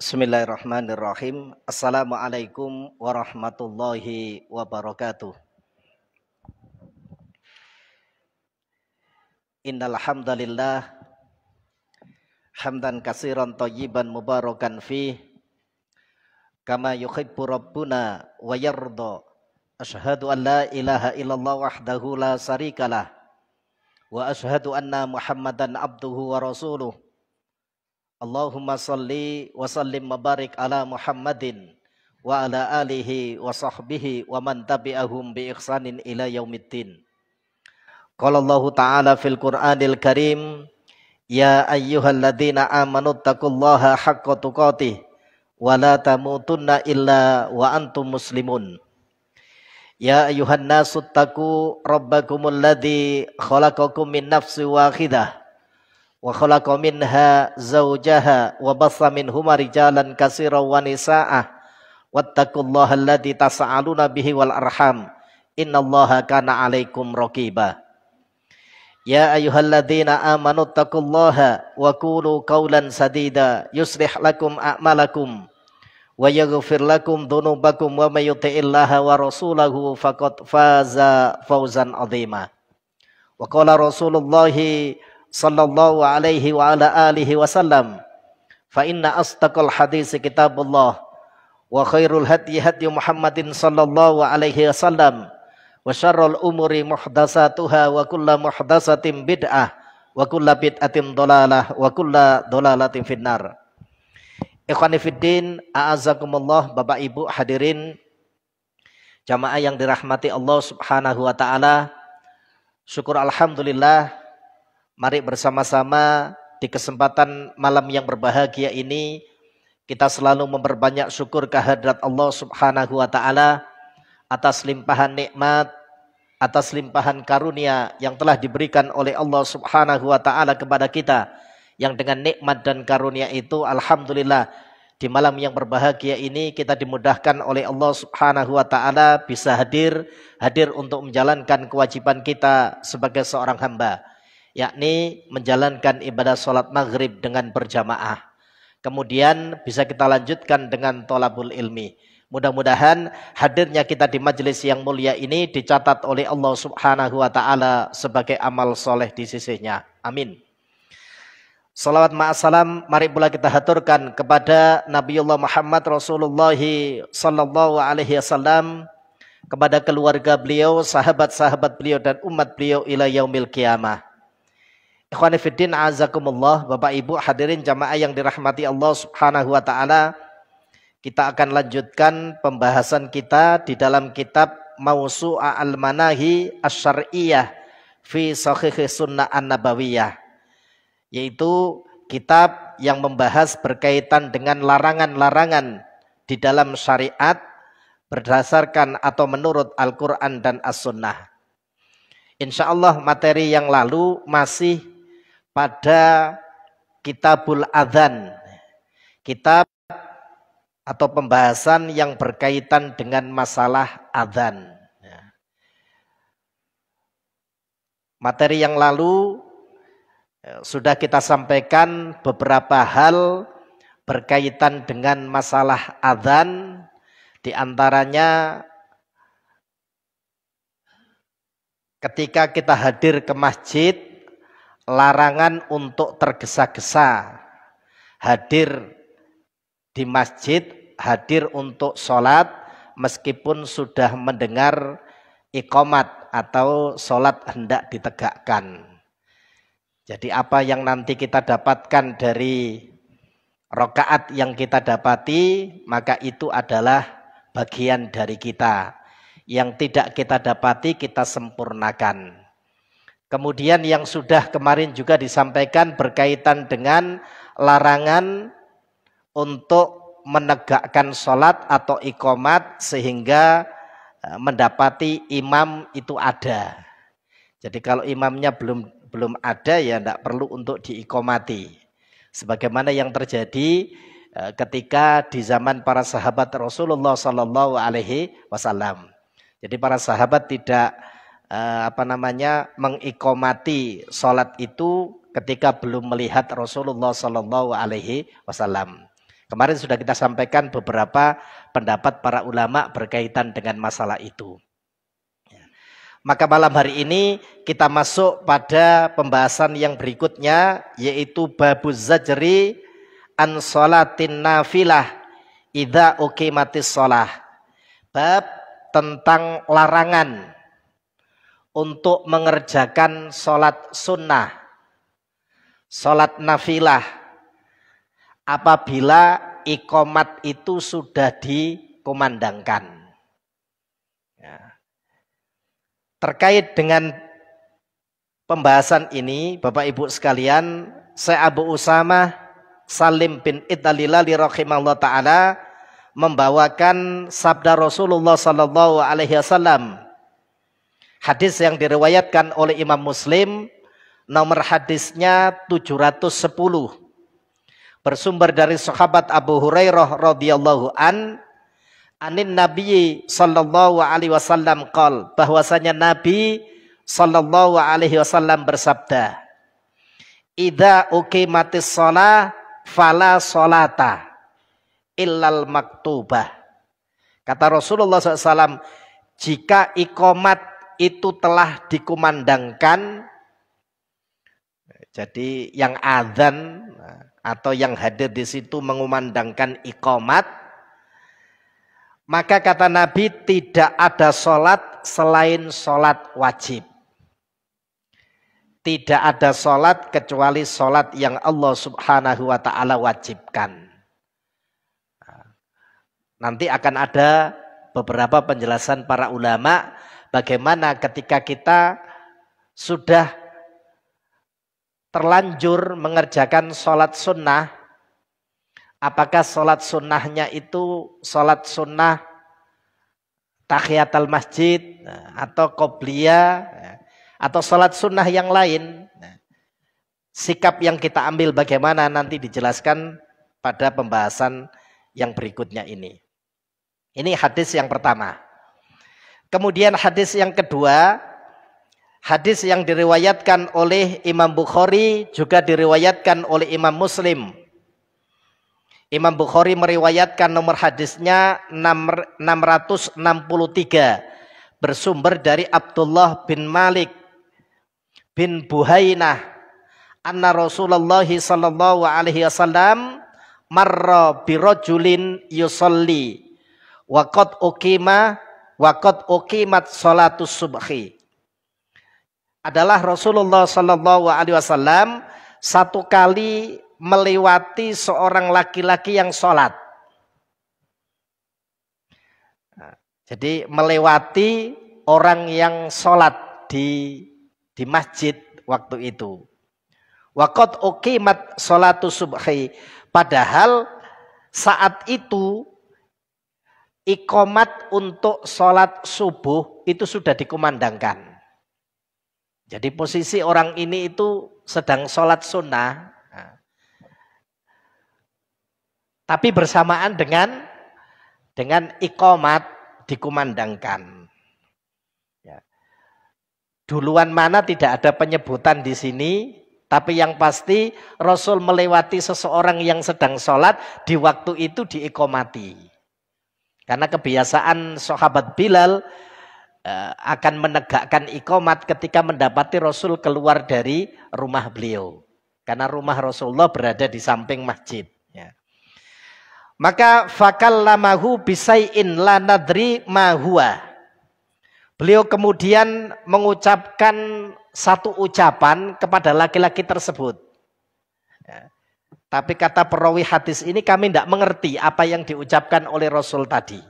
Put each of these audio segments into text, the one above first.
Bismillahirrahmanirrahim. Assalamualaikum warahmatullahi wabarakatuh. Innal hamdalillah hamdan katsiran thayyiban mubarakan fih kama yuhibbu rabbuna wa yarda. Asyhadu an la ilaha illallah wahdahu la syarikalah wa asyhadu anna Muhammadan abduhu wa rasuluh. Allahumma salli wa sallim mabarik ala Muhammadin wa ala alihi wa sahbihi wa man tabi'ahum bi ihsanin ila yaumiddin. Qala Allah Ta'ala fil Qur'anil Karim, ya ayyuhalladzina amanu taqullaha haqqa tuqatih wa la tamutunna illa wa antum muslimun. Ya ayyuhan nasu taqu rabbakumul ladzi khalaqakum min nafsin wahidah wa khalaqa minha zawjaha wa bassa minhuma rijalan katsiran wa nisaa'a wattaqullaha alladzi tasaaluna bihi wal arham innallaha kana 'alaikum raqiba. Ya ayyuhalladzina amanu taqullaha wa qulu qawlan sadida yuslih lakum a'malakum wa yaghfir lakum dhunubakum wa may yuti'illaha wa rasulahu faqad faza fawzan 'azima. Wa qala Rasulullahi sallallahu alaihi wa ala alihi wasallam, fa inna astaqal hadis kitabullah wa khairul hadi hadi Muhammadin sallallahu alaihi wasallam wa syarrul umuri muhdatsatuha wa kullu muhdatsatin bid'ah wa kullu bid'atin dhalalah wa kullu dhalalatin finnar. Ikhwani fiddin, a'azakumullah, Bapak Ibu hadirin jamaah yang dirahmati Allah Subhanahu wa taala. Syukur alhamdulillah, mari bersama-sama di kesempatan malam yang berbahagia ini kita selalu memperbanyak syukur kehadirat Allah Subhanahu wa taala atas limpahan nikmat, atas limpahan karunia yang telah diberikan oleh Allah Subhanahu wa taala kepada kita, yang dengan nikmat dan karunia itu alhamdulillah di malam yang berbahagia ini kita dimudahkan oleh Allah Subhanahu wa taala bisa hadir untuk menjalankan kewajiban kita sebagai seorang hamba, yakni menjalankan ibadah sholat maghrib dengan berjamaah. Kemudian bisa kita lanjutkan dengan thalabul ilmi. Mudah-mudahan hadirnya kita di majelis yang mulia ini dicatat oleh Allah Subhanahu wa taala sebagai amal soleh di sisinya. Amin. Salawat ma'asalam mari pula kita haturkan kepada Nabiullah Muhammad Rasulullah sallallahu alaihi wasallam, kepada keluarga beliau, sahabat-sahabat beliau dan umat beliau ila yaumil qiyamah. Ikhwani fiddin, azakumullah, Bapak Ibu hadirin jamaah yang dirahmati Allah Subhanahu wa taala. Kita akan lanjutkan pembahasan kita di dalam kitab Mawsu'a al-Manahi asy-Syar'iyyah fi Shahih Sunnah An-Nabawiyah, yaitu kitab yang membahas berkaitan dengan larangan-larangan di dalam syariat berdasarkan atau menurut Al-Qur'an dan As-Sunnah. Insyaallah materi yang lalu masih pada Kitabul Adzan, kitab atau pembahasan yang berkaitan dengan masalah adzan. Materi yang lalu sudah kita sampaikan beberapa hal berkaitan dengan masalah adzan, di antaranya ketika kita hadir ke masjid, larangan untuk tergesa-gesa hadir di masjid, hadir untuk sholat meskipun sudah mendengar iqamat atau sholat hendak ditegakkan. Jadi apa yang nanti kita dapatkan dari rakaat yang kita dapati, maka itu adalah bagian dari kita. Yang tidak kita dapati kita sempurnakan. Kemudian yang sudah kemarin juga disampaikan berkaitan dengan larangan untuk menegakkan sholat atau iqamat sehingga mendapati imam itu ada. Jadi kalau imamnya belum ada ya tidak perlu untuk diiqamati. Sebagaimana yang terjadi ketika di zaman para sahabat Rasulullah sallallahu alaihi wasallam. Jadi para sahabat tidak mengiqamati sholat itu ketika belum melihat Rasulullah sallallahu alaihi wasallam. Kemarin sudah kita sampaikan beberapa pendapat para ulama berkaitan dengan masalah itu. Maka malam hari ini kita masuk pada pembahasan yang berikutnya, yaitu babuz zajri an sholatin nafilah idza uqimatis shalah. Bab tentang larangan untuk mengerjakan sholat sunnah, sholat nafilah, apabila iqomat itu sudah dikumandangkan. Terkait dengan pembahasan ini, Bapak Ibu sekalian, saya Abu Usamah Salim bin Idalilali rahimahullah ta'ala membawakan sabda Rasulullah sallallahu alaihi wasallam. Hadis yang diriwayatkan oleh Imam Muslim, nomor hadisnya 710. Bersumber dari sahabat Abu Hurairah radhiyallahu anin Nabi sallallahu alaihi wasallam qol, bahwasanya Nabi sallallahu alaihi wasallam bersabda, idza uqimatis shalah fala sholata illal maktubah. Kata Rasulullah SAW, jika iqamat itu telah dikumandangkan, jadi yang adzan atau yang hadir di situ mengumandangkan iqamat, maka kata Nabi tidak ada sholat selain sholat wajib. Tidak ada sholat kecuali sholat yang Allah subhanahu wa ta'ala wajibkan. Nanti akan ada beberapa penjelasan para ulama bagaimana ketika kita sudah terlanjur mengerjakan sholat sunnah, apakah sholat sunnahnya itu sholat sunnah tahiyatul masjid atau qobliyah atau sholat sunnah yang lain. Sikap yang kita ambil bagaimana nanti dijelaskan pada pembahasan yang berikutnya ini. Ini hadis yang pertama. Kemudian hadis yang kedua, hadis yang diriwayatkan oleh Imam Bukhari juga diriwayatkan oleh Imam Muslim. Imam Bukhari meriwayatkan nomor hadisnya 663, bersumber dari Abdullah bin Malik bin Buhainah anna Rasulullah sallallahu alaihi wasallam marra birajulin yusalli wa qad uqimat sholatus subhi. Adalah Rasulullah sallallahu alaihi wasallam satu kali melewati seorang laki-laki yang sholat. Jadi melewati orang yang sholat di masjid waktu itu. Waqad uqimat sholatus subhi. Padahal saat itu iqamat untuk sholat subuh itu sudah dikumandangkan. Jadi posisi orang ini itu sedang sholat sunnah, tapi bersamaan dengan iqamat dikumandangkan. Ya. Duluan mana tidak ada penyebutan di sini, tapi yang pasti Rasul melewati seseorang yang sedang sholat di waktu itu diiqamati. Karena kebiasaan sahabat Bilal akan menegakkan iqamat ketika mendapati Rasul keluar dari rumah beliau. Karena rumah Rasulullah berada di samping masjid. Ya. Maka fakallamahu bisai'in la nadri ma huwa. Beliau kemudian mengucapkan satu ucapan kepada laki-laki tersebut. Ya. Tapi kata perawi hadis ini kami tidak mengerti apa yang diucapkan oleh Rasul tadi.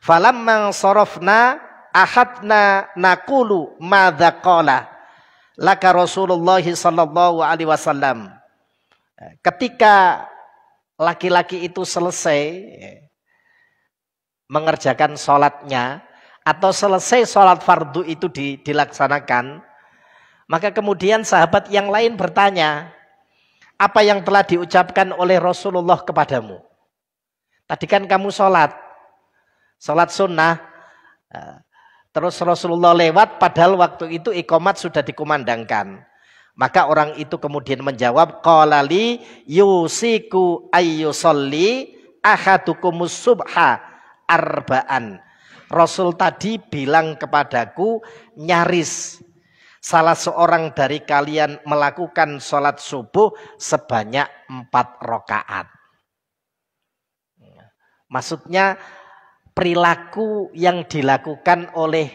Falamma sarafna ahadna naqulu madza qala laka Rasulullah sallallahu alaihi wasallam. Ketika laki-laki itu selesai mengerjakan sholatnya atau selesai sholat fardu itu dilaksanakan, maka kemudian sahabat yang lain bertanya, apa yang telah diucapkan oleh Rasulullah kepadamu? Tadi kan kamu sholat sunnah, terus Rasulullah lewat padahal waktu itu iqamat sudah dikumandangkan. Maka orang itu kemudian menjawab, qala li yusiku ayyusolli ahadukumus subha arba'an. Rasul tadi bilang kepadaku, nyaris salah seorang dari kalian melakukan sholat subuh sebanyak 4 rakaat. Maksudnya perilaku yang dilakukan oleh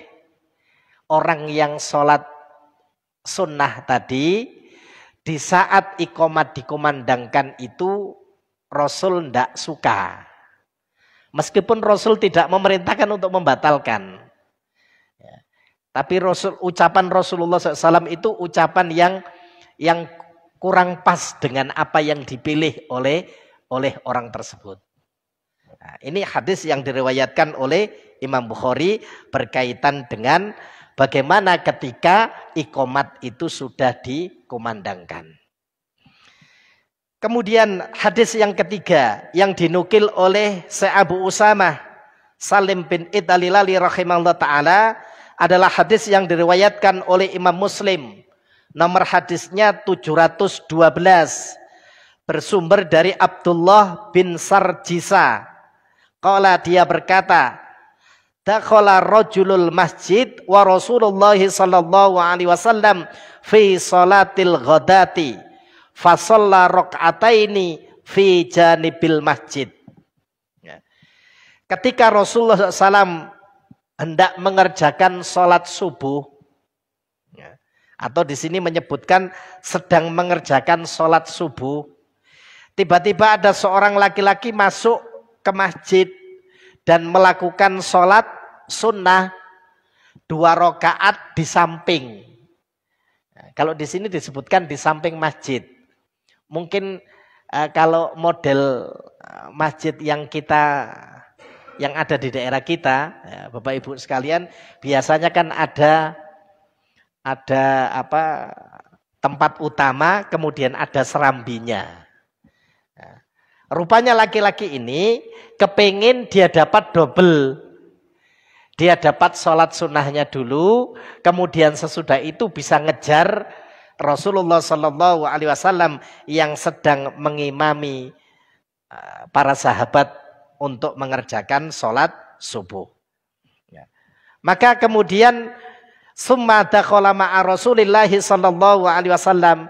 orang yang sholat sunnah tadi, di saat iqomat dikumandangkan itu Rasul tidak suka. Meskipun Rasul tidak memerintahkan untuk membatalkan. Tapi ucapan Rasulullah SAW itu ucapan yang kurang pas dengan apa yang dipilih oleh orang tersebut. Nah, ini hadis yang diriwayatkan oleh Imam Bukhari berkaitan dengan bagaimana ketika iqomat itu sudah dikumandangkan. Kemudian hadis yang ketiga yang dinukil oleh Abu Usamah Salim bin Idalilali rahimahullah ta'ala adalah hadis yang diriwayatkan oleh Imam Muslim. Nomor hadisnya 712. Bersumber dari Abdullah bin Sarjisa. Qala dia berkata, dakhala rajulul masjid wa Rasulullah sallallahu alaihi wasallam fi salatil ghadati fa shalla rak'ataini fi janibil masjid. Ketika Rasulullah SAW hendak mengerjakan sholat subuh, atau di sini menyebutkan sedang mengerjakan sholat subuh, tiba-tiba ada seorang laki-laki masuk ke masjid dan melakukan sholat sunnah 2 rakaat di samping. Kalau di sini disebutkan di samping masjid. Mungkin kalau model masjid yang ada di daerah kita, ya, Bapak Ibu sekalian, biasanya kan ada tempat utama, kemudian ada serambinya. Rupanya laki-laki ini kepingin dia dapat double. Dia dapat sholat sunnahnya dulu, kemudian sesudah itu bisa ngejar Rasulullah Shallallahu Alaihi Wasallam yang sedang mengimami para sahabat untuk mengerjakan sholat subuh. Maka kemudian summa dakhala ma'a Rasulillahi Shallallahu Alaihi Wasallam.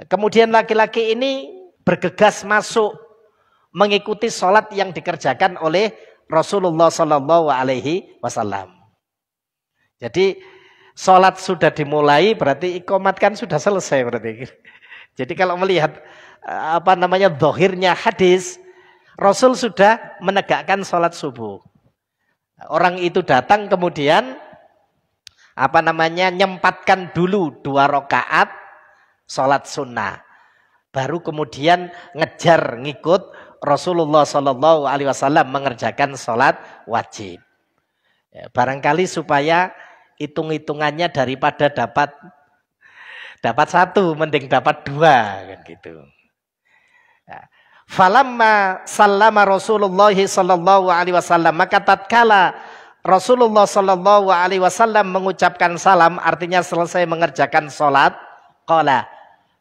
Kemudian laki-laki ini bergegas masuk mengikuti sholat yang dikerjakan oleh Rasulullah Sallallahu Alaihi Wasallam. Jadi sholat sudah dimulai, berarti iqomat kan sudah selesai berarti. Jadi kalau melihat zahirnya hadis, Rasul sudah menegakkan sholat subuh. Orang itu datang kemudian nyempatkan dulu 2 rakaat sholat sunnah. Baru kemudian ngejar ngikut Rasulullah Shallallahu Alaihi Wasallam mengerjakan sholat wajib. Barangkali supaya hitung-hitungannya daripada dapat 1 mending dapat 2 kan gitu. Falamma sallama Rasulullah Shallallahu Alaihi Wasallam, maka tatkala Rasulullah Shallallahu Alaihi Wasallam mengucapkan salam, artinya selesai mengerjakan sholat, qala,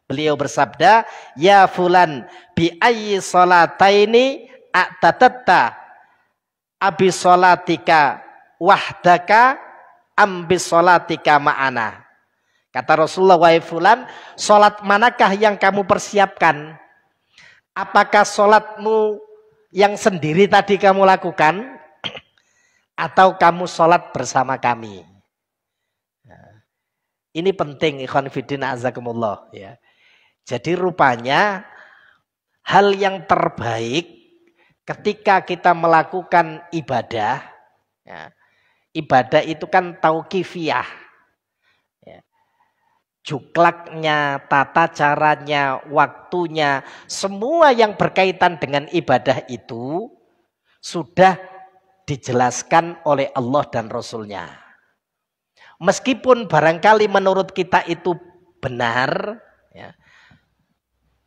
beliau bersabda, ya fulan bi ayyi salataini a'tatatta abi salatika wahdaka am bi salatika ma'ana. Kata Rasulullah, wahai fulan, salat manakah yang kamu persiapkan? Apakah salatmu yang sendiri tadi kamu lakukan atau kamu salat bersama kami? Ini penting, ikhwan fillah azakumullah, ya. Jadi rupanya hal yang terbaik ketika kita melakukan ibadah, ya, ibadah itu kan tauqifiyah, ya. Juklaknya, tata caranya, waktunya, semua yang berkaitan dengan ibadah itu sudah dijelaskan oleh Allah dan Rasulnya. Meskipun barangkali menurut kita itu benar, ya,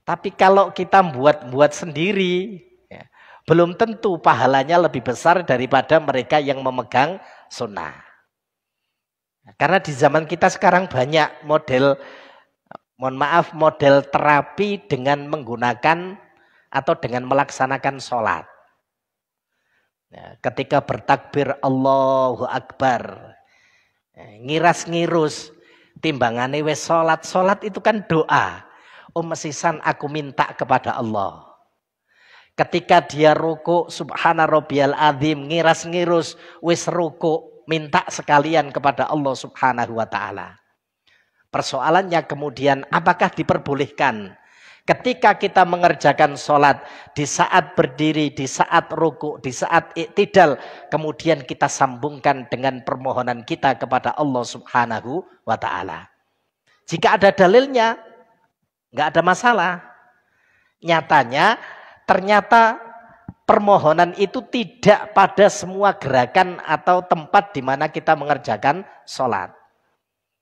tapi kalau kita buat sendiri, ya, belum tentu pahalanya lebih besar daripada mereka yang memegang sunnah. Karena di zaman kita sekarang banyak model Mohon maaf, model terapi dengan menggunakan atau dengan melaksanakan sholat. Ya, ketika bertakbir Allahu Akbar, ngiras-ngirus, timbangane wis sholat. Sholat itu kan doa. Mesisan aku minta kepada Allah. Ketika dia ruku, subhana rabbiyal azim, ngiras-ngirus, wis ruku, minta sekalian kepada Allah subhanahu wa ta'ala. Persoalannya kemudian apakah diperbolehkan ketika kita mengerjakan sholat di saat berdiri, di saat ruku, di saat iktidal, kemudian kita sambungkan dengan permohonan kita kepada Allah subhanahu wa ta'ala. Jika ada dalilnya, nggak ada masalah. Nyatanya ternyata permohonan itu tidak pada semua gerakan atau tempat di mana kita mengerjakan sholat.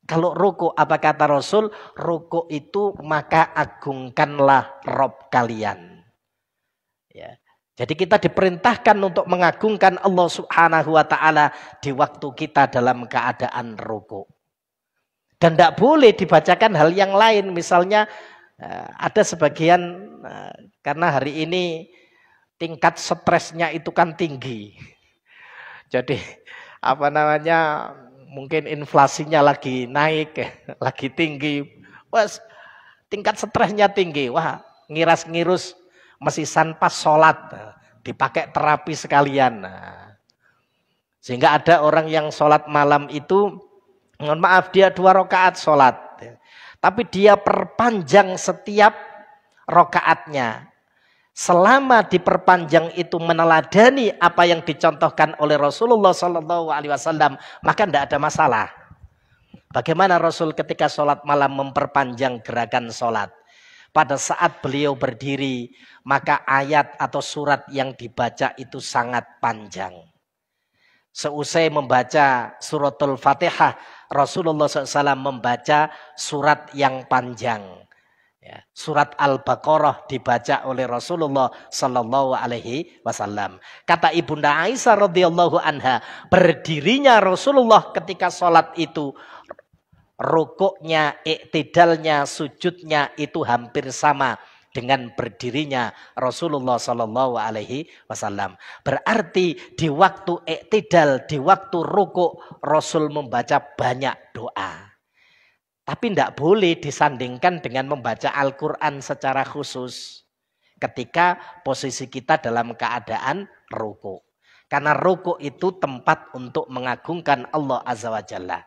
Kalau ruku, apa kata Rasul? Ruku itu maka agungkanlah Rob kalian. Ya. Jadi kita diperintahkan untuk mengagungkan Allah subhanahu wa ta'ala di waktu kita dalam keadaan ruku. Dan tidak boleh dibacakan hal yang lain. Misalnya ada sebagian, karena hari ini tingkat stresnya itu kan tinggi. Jadi mungkin inflasinya lagi naik, lagi tinggi. Wah, tingkat stresnya tinggi. Wah, ngiras-ngirus mesisan pas sholat. Dipakai terapi sekalian. Sehingga ada orang yang sholat malam itu, mohon maaf, dia 2 rakaat sholat. Tapi dia perpanjang setiap rakaatnya. Selama diperpanjang itu meneladani apa yang dicontohkan oleh Rasulullah SAW, maka tidak ada masalah. Bagaimana Rasul ketika sholat malam memperpanjang gerakan sholat? Pada saat beliau berdiri, maka ayat atau surat yang dibaca itu sangat panjang. Seusai membaca suratul Fatihah, Rasulullah SAW membaca surat yang panjang. Ya, surat Al-Baqarah dibaca oleh Rasulullah Sallallahu Alaihi Wasallam. Kata Ibunda Aisyah radhiyallahu anha, berdirinya Rasulullah ketika sholat itu, rukuknya, iktidalnya, sujudnya itu hampir sama dengan berdirinya Rasulullah Sallallahu Alaihi Wasallam. Berarti di waktu iktidal, di waktu rukuk, Rasul membaca banyak doa. Tapi tidak boleh disandingkan dengan membaca Al-Quran secara khusus ketika posisi kita dalam keadaan ruku. Karena ruku itu tempat untuk mengagungkan Allah Azza wa Jalla.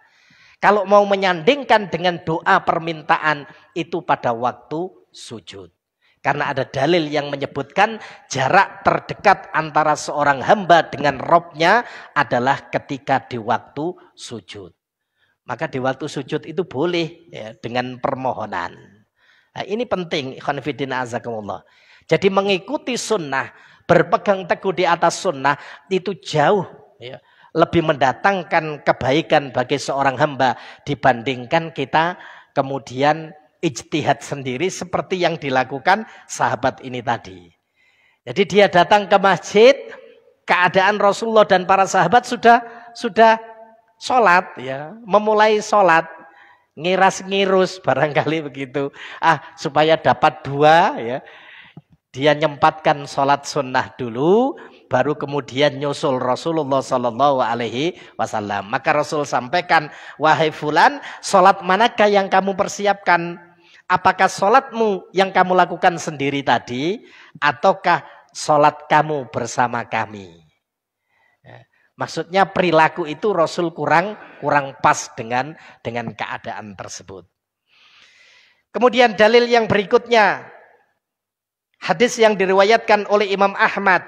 Kalau mau menyandingkan dengan doa permintaan itu pada waktu sujud. Karena ada dalil yang menyebutkan jarak terdekat antara seorang hamba dengan Robnya adalah ketika di waktu sujud. Maka di waktu sujud itu boleh ya, dengan permohonan. Nah, ini penting, ikhwan fillah azakumullah. Jadi mengikuti sunnah, berpegang teguh di atas sunnah itu jauh ya, lebih mendatangkan kebaikan bagi seorang hamba dibandingkan kita kemudian ijtihad sendiri seperti yang dilakukan sahabat ini tadi. Jadi dia datang ke masjid, keadaan Rasulullah dan para sahabat sudah sholat ya, memulai sholat, ngiras-ngirus barangkali begitu. Supaya dapat 2 ya, dia nyempatkan sholat sunnah dulu, baru kemudian nyusul Rasulullah Sallallahu Alaihi Wasallam. Maka Rasul sampaikan, wahai fulan, sholat manakah yang kamu persiapkan? Apakah sholatmu yang kamu lakukan sendiri tadi, ataukah sholat kamu bersama kami? Maksudnya perilaku itu Rasul kurang pas dengan keadaan tersebut. Kemudian dalil yang berikutnya, hadis yang diriwayatkan oleh Imam Ahmad.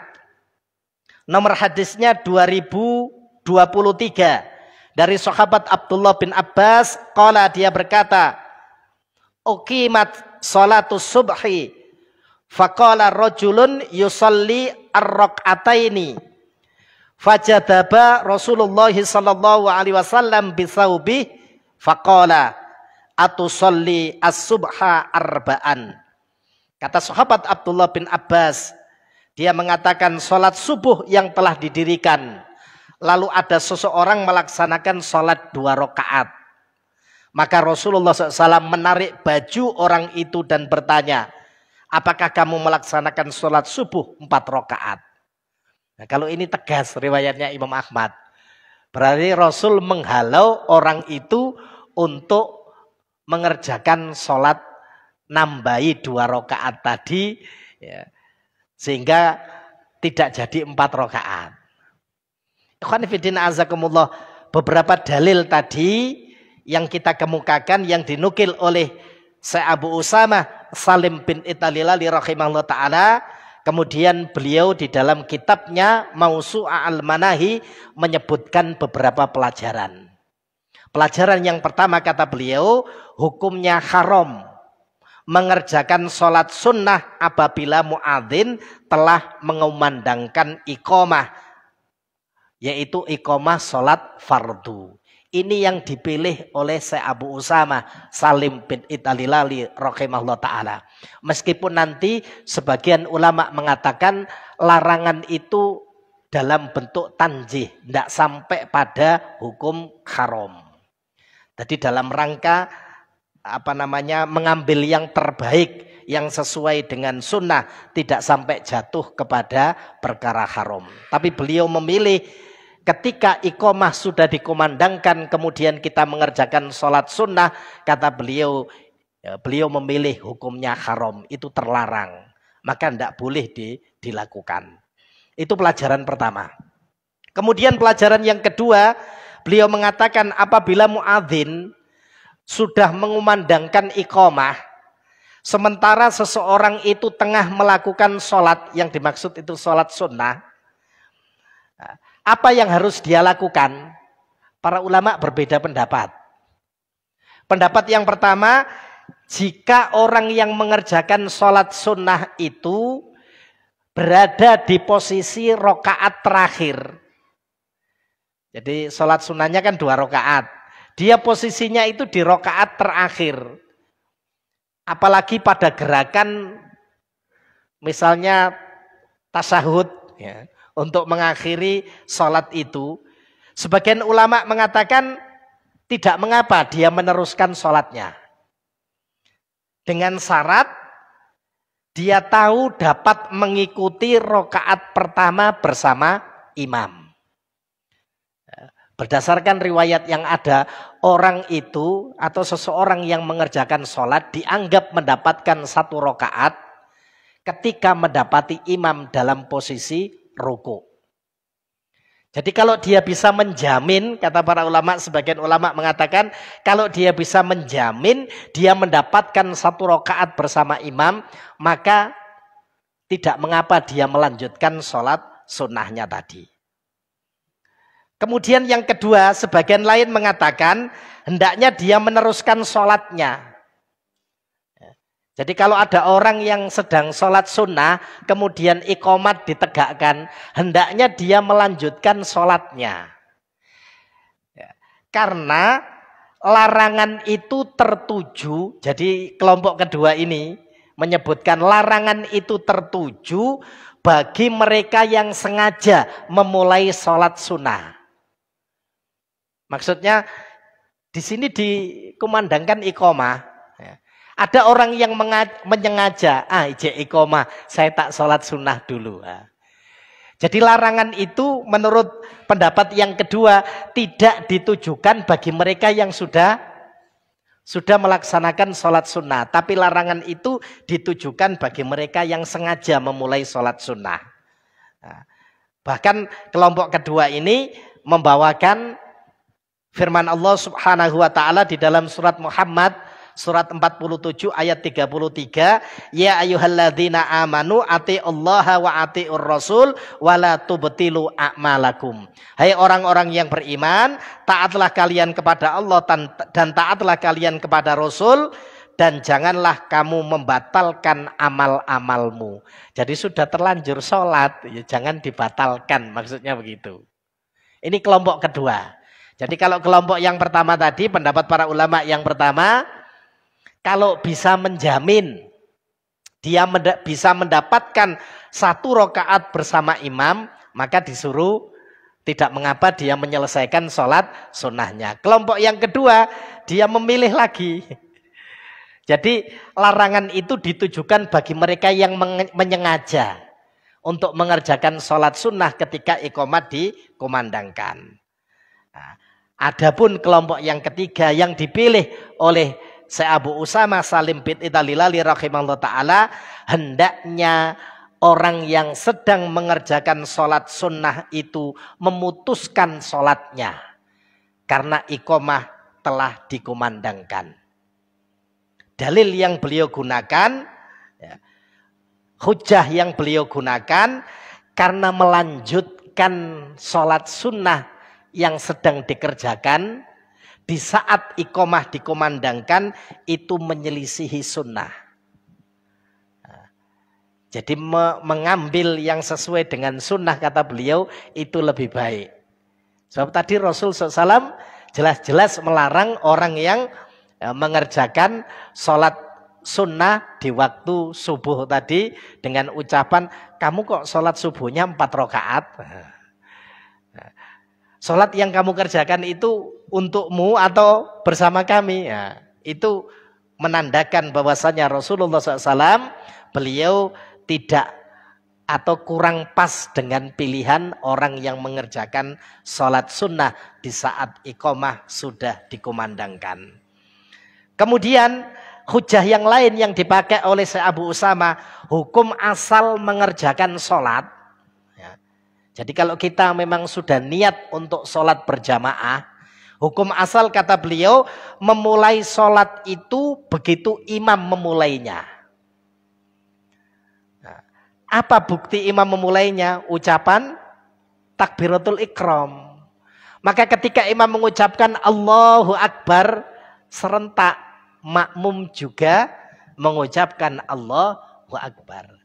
Nomor hadisnya 2023 dari sahabat Abdullah bin Abbas, qala, dia berkata, uqimat sholatus subhi faqala rajulun yusalli ar-rak'ataini fajadaba Rasulullah sallallahu alaihi wasallam bisaubi faqala atusalli as-subha arba'an. Kata sahabat Abdullah bin Abbas, dia mengatakan sholat subuh yang telah didirikan, lalu ada seseorang melaksanakan sholat 2 rakaat. Maka Rasulullah SAW menarik baju orang itu dan bertanya, apakah kamu melaksanakan sholat subuh 4 rakaat? Nah, kalau ini tegas riwayatnya Imam Ahmad. Berarti Rasul menghalau orang itu untuk mengerjakan sholat nambahi 2 rakaat tadi, ya, sehingga tidak jadi 4 rakaat. Ikhwan fillah azakumullah, beberapa dalil tadi yang kita kemukakan yang dinukil oleh Syekh Abu Usamah Salim bin Italilali rahimahullah ta'ala. Kemudian beliau di dalam kitabnya Mausu'a al-Manahi menyebutkan beberapa pelajaran. Pelajaran yang pertama kata beliau, hukumnya haram mengerjakan sholat sunnah apabila muadzin telah mengumandangkan iqamah, yaitu iqamah sholat fardu. Ini yang dipilih oleh Syekh Abu Usamah Salim bin Italilali rahimahullah ta'ala. Meskipun nanti sebagian ulama mengatakan larangan itu dalam bentuk tanjih, tidak sampai pada hukum haram. Jadi dalam rangka mengambil yang terbaik, yang sesuai dengan sunnah, tidak sampai jatuh kepada perkara haram. Tapi beliau memilih ketika iqamah sudah dikumandangkan, kemudian kita mengerjakan sholat sunnah, kata beliau, beliau memilih hukumnya haram, itu terlarang, maka tidak boleh dilakukan. Itu pelajaran pertama. Kemudian pelajaran yang kedua, beliau mengatakan apabila muadzin sudah mengumandangkan iqamah, sementara seseorang itu tengah melakukan sholat, yang dimaksud itu sholat sunnah, apa yang harus dia lakukan? Para ulama berbeda pendapat. Pendapat yang pertama, jika orang yang mengerjakan sholat sunnah itu berada di posisi rokaat terakhir. Jadi sholat sunnahnya kan 2 rokaat. Dia posisinya itu di rokaat terakhir. Apalagi pada gerakan misalnya tasyahud, ya, untuk mengakhiri sholat itu, sebagian ulama mengatakan tidak mengapa dia meneruskan sholatnya. Dengan syarat dia tahu dapat mengikuti rokaat pertama bersama imam. Berdasarkan riwayat yang ada, orang itu atau seseorang yang mengerjakan sholat dianggap mendapatkan 1 rokaat ketika mendapati imam dalam posisi ruku. Jadi kalau dia bisa menjamin, kata para ulama, sebagian ulama mengatakan kalau dia bisa menjamin dia mendapatkan 1 rakaat bersama imam, maka tidak mengapa dia melanjutkan sholat sunnahnya tadi. Kemudian yang kedua, sebagian lain mengatakan hendaknya dia meneruskan sholatnya. Jadi kalau ada orang yang sedang sholat sunnah, kemudian iqamat ditegakkan, hendaknya dia melanjutkan sholatnya. Karena larangan itu tertuju, jadi kelompok kedua ini menyebutkan larangan itu tertuju bagi mereka yang sengaja memulai sholat sunnah. Maksudnya di sini dikumandangkan iqamah. Ada orang yang menyengaja, iqamah, saya tak sholat sunnah dulu. Jadi larangan itu menurut pendapat yang kedua tidak ditujukan bagi mereka yang sudah melaksanakan sholat sunnah. Tapi larangan itu ditujukan bagi mereka yang sengaja memulai sholat sunnah. Bahkan kelompok kedua ini membawakan firman Allah Subhanahu wa ta'ala di dalam surat Muhammad surat 47 ayat 33, ya ayyuhalladzina amanu atiullaha wa atiur rasul wala tubtilu a'malakum. Hai orang-orang yang beriman, taatlah kalian kepada Allah dan taatlah kalian kepada Rasul, dan janganlah kamu membatalkan amal-amalmu. Jadi sudah terlanjur sholat, ya jangan dibatalkan, maksudnya begitu. Ini kelompok kedua. Jadi kalau kelompok yang pertama tadi, pendapat para ulama yang pertama, kalau bisa menjamin dia bisa mendapatkan 1 rakaat bersama imam, maka disuruh Tidak mengapa dia menyelesaikan sholat sunnahnya. Kelompok yang kedua, dia memilih lagi. Jadi larangan itu ditujukan bagi mereka yang menyengaja untuk mengerjakan sholat sunnah ketika iqamah dikumandangkan. Nah, adapun kelompok yang ketiga yang dipilih oleh Syekh Abu Usama Salim bin Italilali rahimahullah ta'ala, hendaknya orang yang sedang mengerjakan sholat sunnah itu memutuskan sholatnya karena iqamah telah dikumandangkan. Dalil yang beliau gunakan, hujah yang beliau gunakan karena melanjutkan sholat sunnah yang sedang dikerjakan di saat iqamah dikumandangkan itu menyelisihi sunnah. Jadi mengambil yang sesuai dengan sunnah kata beliau itu lebih baik. Sebab tadi Rasul SAW jelas-jelas melarang orang yang mengerjakan sholat sunnah di waktu subuh tadi dengan ucapan, kamu kok sholat subuhnya 4 rakaat? Sholat yang kamu kerjakan itu untukmu atau bersama kami? Ya, itu menandakan bahwasanya Rasulullah SAW beliau tidak atau kurang pas dengan pilihan orang yang mengerjakan sholat sunnah di saat iqamah sudah dikumandangkan. Kemudian hujah yang lain yang dipakai oleh Syekh Abu Usama, hukum asal mengerjakan sholat. Ya. Jadi kalau kita memang sudah niat untuk sholat berjamaah, hukum asal kata beliau memulai sholat itu begitu imam memulainya. Apa bukti imam memulainya? Ucapan takbiratul ikram. Maka ketika imam mengucapkan Allahu Akbar, serentak makmum juga mengucapkan Allahu Akbar.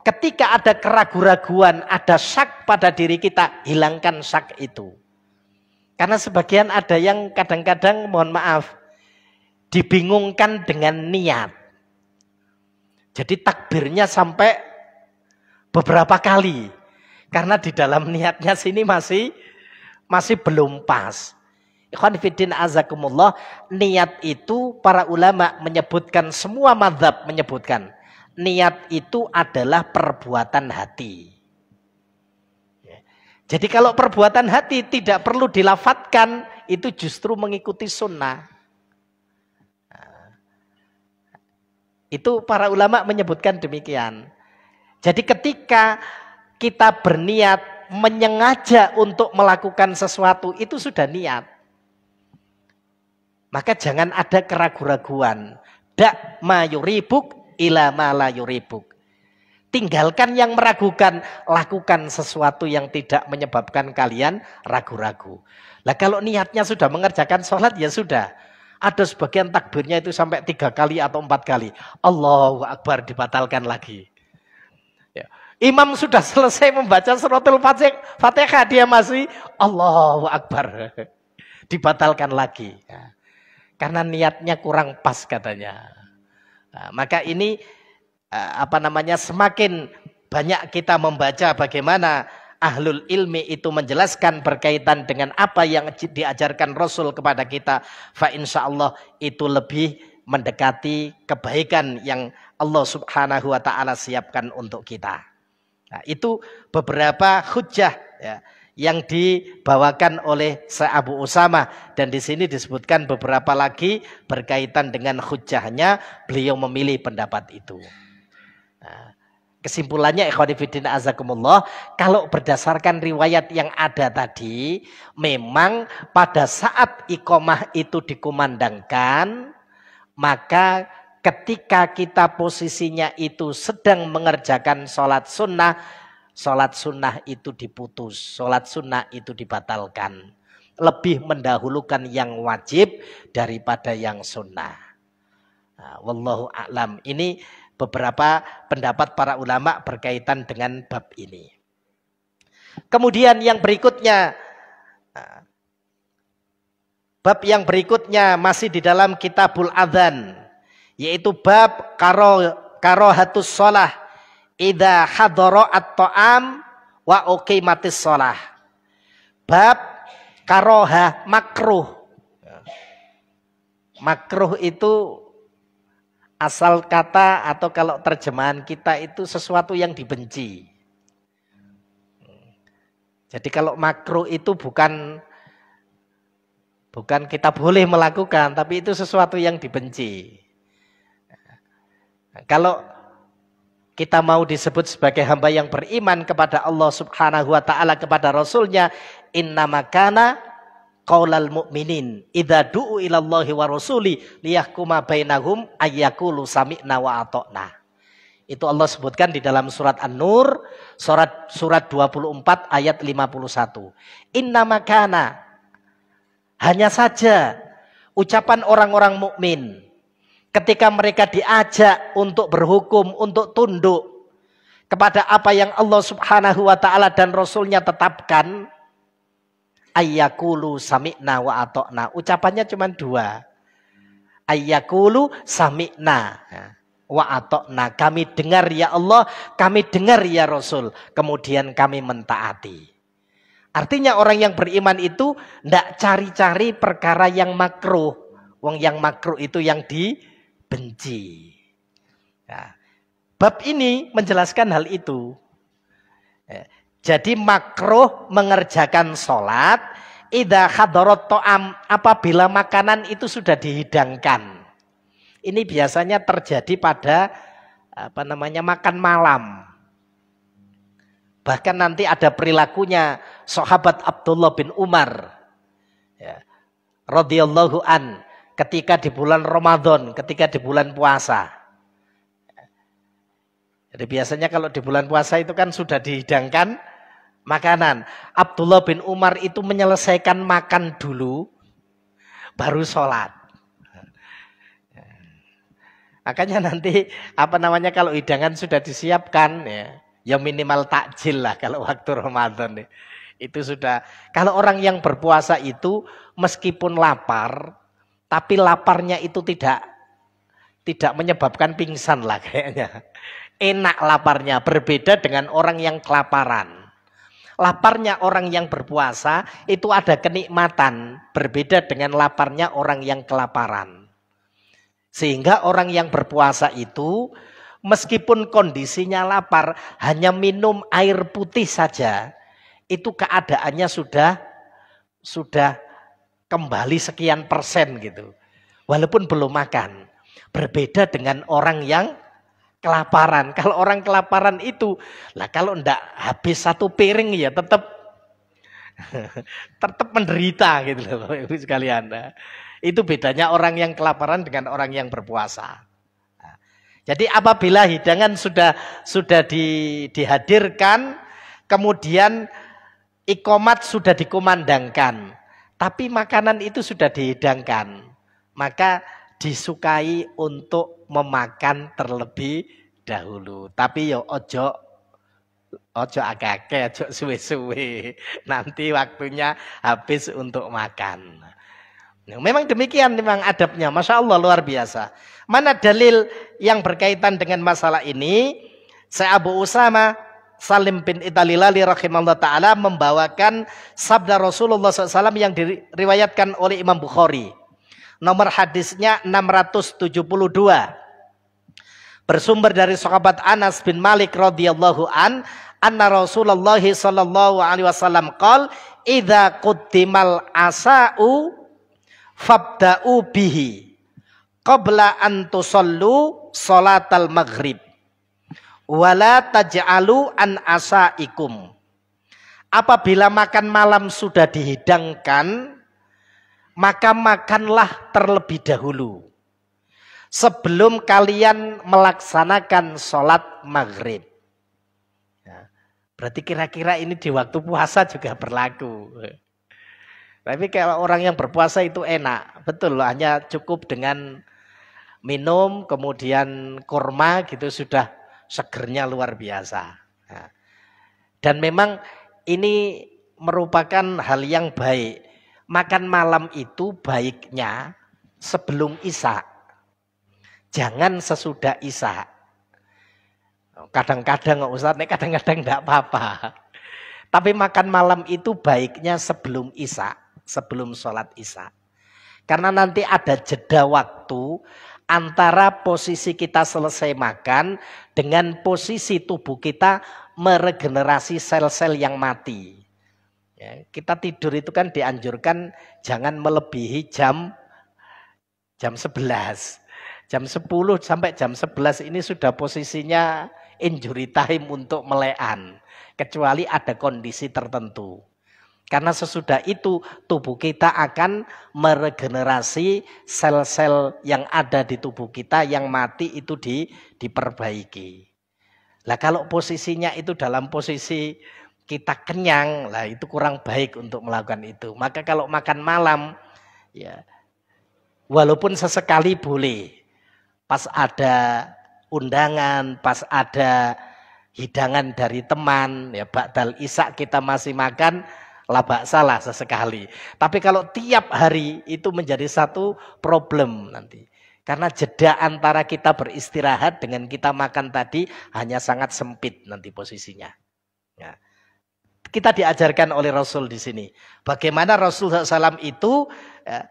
Ketika ada keraguan-raguan, ada syak pada diri kita, hilangkan syak itu. Karena sebagian ada yang kadang-kadang, mohon maaf, dibingungkan dengan niat. Jadi takbirnya sampai beberapa kali. Karena di dalam niatnya sini masih belum pas. Ikhwan fiddin azakumullah, niat itu para ulama menyebutkan, semua mazhab menyebutkan, niat itu adalah perbuatan hati. Jadi kalau perbuatan hati tidak perlu dilafatkan, itu justru mengikuti sunnah. Itu para ulama menyebutkan demikian. Jadi ketika kita berniat menyengaja untuk melakukan sesuatu, itu sudah niat. Maka jangan ada keraguan-raguan. Da' ma yuribuk ila ma la yuribuk. Tinggalkan yang meragukan, lakukan sesuatu yang tidak menyebabkan kalian ragu-ragu. Lah kalau niatnya sudah mengerjakan sholat, ya sudah. Ada sebagian takbirnya itu sampai 3 kali atau 4 kali. Allahu Akbar, dibatalkan lagi. Ya. Imam sudah selesai membaca suratul Fatihah, dia masih Allahu Akbar. Dibatalkan lagi. Ya. Karena niatnya kurang pas katanya. Nah, maka ini semakin banyak kita membaca bagaimana ahlul ilmi itu menjelaskan berkaitan dengan apa yang diajarkan Rasul kepada kita. Fa insyaallah itu lebih mendekati kebaikan yang Allah subhanahu wa ta'ala siapkan untuk kita. Nah, itu beberapa hujah ya, yang dibawakan oleh Syekh Abu Usama. Dan di sini disebutkan beberapa lagi berkaitan dengan hujahnya. Beliau memilih pendapat itu. Nah, kesimpulannya ikhwanifiddin azakumullah, kalau berdasarkan riwayat yang ada tadi, memang pada saat iqamah itu dikumandangkan, maka ketika kita posisinya itu sedang mengerjakan sholat sunnah itu diputus, sholat sunnah itu dibatalkan. Lebih mendahulukan yang wajib daripada yang sunnah. Nah, wallahu a'lam. Ini beberapa pendapat para ulama berkaitan dengan bab ini. Kemudian yang berikutnya, bab yang berikutnya masih di dalam kitabul adzan, yaitu bab karohatus sholah idza hadara at-ta'am wa uqimatis sholah. Bab karoha makruh. Makruh itu asal kata atau kalau terjemahan kita itu sesuatu yang dibenci. Jadi kalau makruh itu bukan kita boleh melakukan, tapi itu sesuatu yang dibenci. Kalau kita mau disebut sebagai hamba yang beriman kepada Allah Subhanahu wa taala, kepada Rasulnya, innama kana qaulal mu'minin idza du'u ilallahi wa rasuli liyahkuma bainahum ayyaqulu sami'na wa ata'na. Itu Allah sebutkan di dalam surat An-Nur, surat 24 ayat 51. Innama kana, hanya saja ucapan orang-orang mukmin ketika mereka diajak untuk berhukum, untuk tunduk kepada apa yang Allah Subhanahu wa taala dan Rasulnya tetapkan, ayyaqulu sami'na wa ata'na. Ucapannya cuma dua. Ayyaqulu sami'na wa ata'na. Kami dengar ya Allah, kami dengar ya Rasul. Kemudian kami mentaati. Artinya orang yang beriman itu tidak cari-cari perkara yang makruh. Wong yang makruh itu yang dibenci. Nah, bab ini menjelaskan hal itu. Jadi makruh mengerjakan sholat idza hadarat ta'am, apabila makanan itu sudah dihidangkan. Ini biasanya terjadi pada makan malam. Bahkan nanti ada perilakunya sahabat Abdullah bin Umar, ya, radhiyallahu an, ketika di bulan Ramadan, ketika di bulan puasa. Jadi biasanya kalau di bulan puasa itu kan sudah dihidangkan makanan. Abdullah bin Umar itu menyelesaikan makan dulu, baru sholat. Makanya nanti kalau hidangan sudah disiapkan, ya minimal takjil lah kalau waktu Ramadan. Itu sudah. Kalau orang yang berpuasa itu meskipun lapar, tapi laparnya itu tidak menyebabkan pingsan lah kayaknya. Enak laparnya, berbeda dengan orang yang kelaparan. Laparnya orang yang berpuasa itu ada kenikmatan, berbeda dengan laparnya orang yang kelaparan. Sehingga orang yang berpuasa itu meskipun kondisinya lapar, hanya minum air putih saja, itu keadaannya sudah kembali sekian persen gitu. Walaupun belum makan. Berbeda dengan orang yang kelaparan. Kalau orang kelaparan itu, kalau enggak habis satu piring ya tetap menderita gitu loh Ibu sekalian. Itu bedanya orang yang kelaparan dengan orang yang berpuasa. Jadi apabila hidangan sudah dihadirkan, kemudian iqomat sudah dikumandangkan, tapi makanan itu sudah dihidangkan, maka disukai untuk memakan terlebih dahulu. Tapi yo ojo agak-agak, ojo suwe-suwe. Nanti waktunya habis untuk makan. Memang demikian memang adabnya. Masya Allah luar biasa. Mana dalil yang berkaitan dengan masalah ini? Saya Abu Usama Salim bin Italilali rahimahullah ta'ala membawakan sabda Rasulullah SAW yang diriwayatkan oleh Imam Bukhari. Nomor hadisnya 672. Bersumber dari sahabat Anas bin Malik radhiyallahu an, anna Rasulullah sallallahu alaihi wasallam qol, idza quddimal asa'u fabda'u bihi qabla an tusallu salatal maghrib wala taj'alu an asaikum. Apabila makan malam sudah dihidangkan, maka makanlah terlebih dahulu sebelum kalian melaksanakan sholat maghrib. Ya, berarti kira-kira ini di waktu puasa juga berlaku. Tapi kalau orang yang berpuasa itu enak, betul loh, hanya cukup dengan minum, kemudian kurma gitu sudah segernya luar biasa. Nah, dan memang ini merupakan hal yang baik. Makan malam itu baiknya sebelum isya. Jangan sesudah isya. Kadang-kadang Ustaz, kadang-kadang enggak apa-apa. Tapi makan malam itu baiknya sebelum isya, sebelum sholat isya. Karena nanti ada jeda waktu antara posisi kita selesai makan dengan posisi tubuh kita meregenerasi sel-sel yang mati. Ya, kita tidur itu kan dianjurkan jangan melebihi jam 11. Jam 10 sampai jam 11 ini sudah posisinya injury time untuk melean. Kecuali ada kondisi tertentu. Karena sesudah itu tubuh kita akan meregenerasi sel-sel yang ada di tubuh kita yang mati itu diperbaiki. Lah kalau posisinya itu dalam posisi kita kenyang, lah itu kurang baik untuk melakukan itu. Maka kalau makan malam, ya walaupun sesekali boleh. Pas ada undangan, pas ada hidangan dari teman, ya ba'dal isya kita masih makan, labak salah sesekali. Tapi kalau tiap hari itu menjadi satu problem nanti. Karena jeda antara kita beristirahat dengan kita makan tadi hanya sangat sempit nanti posisinya. Ya. Kita diajarkan oleh Rasul di sini. Bagaimana Rasul SAW itu ya,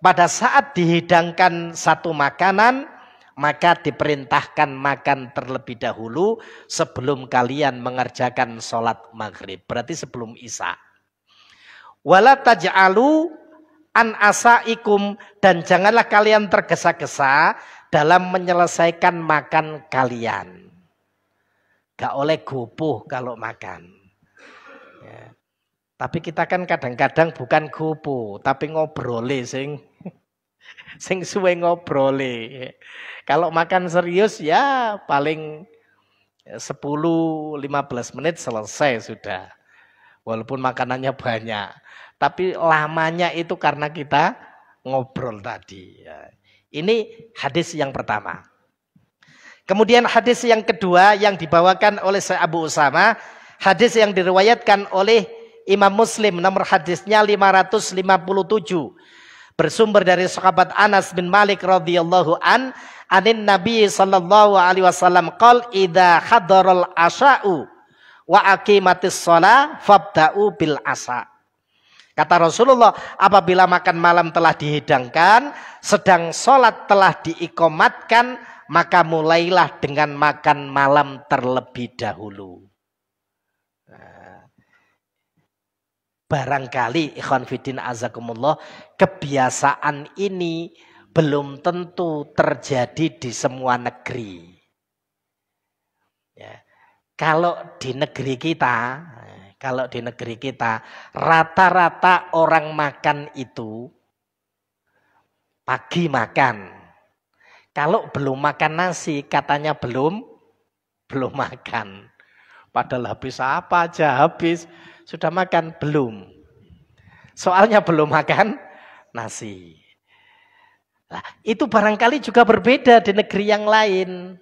pada saat dihidangkan satu makanan, maka diperintahkan makan terlebih dahulu sebelum kalian mengerjakan sholat maghrib. Berarti sebelum isya. Wala taj'alu an asaikum, dan janganlah kalian tergesa-gesa dalam menyelesaikan makan kalian. Gak oleh gopoh kalau makan. Ya. Tapi kita kan kadang-kadang bukan gopoh, tapi ngobrole sing suwe ngobrole. Kalau makan serius ya paling 10-15 menit selesai sudah. Walaupun makanannya banyak. Tapi lamanya itu karena kita ngobrol tadi. Ya. Ini hadis yang pertama. Kemudian hadis yang kedua yang dibawakan oleh Syekh Abu Usama, hadis yang diriwayatkan oleh Imam Muslim, nomor hadisnya 557. Bersumber dari sahabat Anas bin Malik radhiyallahu anin Nabi sallallahu alaihi wasallam qol idza hadaral asya'u wa aqimatis shalah fabda'u bil asa. Kata Rasulullah, apabila makan malam telah dihidangkan, sedang sholat telah diikomatkan, maka mulailah dengan makan malam terlebih dahulu. Barangkali ikhwan fiddin azakumullah, kebiasaan ini belum tentu terjadi di semua negeri. Ya. Kalau di negeri kita rata-rata orang makan itu pagi makan. Kalau belum makan nasi katanya belum makan. Padahal habis apa aja habis. Sudah makan? Belum. Soalnya belum makan nasi. Nah, itu barangkali juga berbeda di negeri yang lain.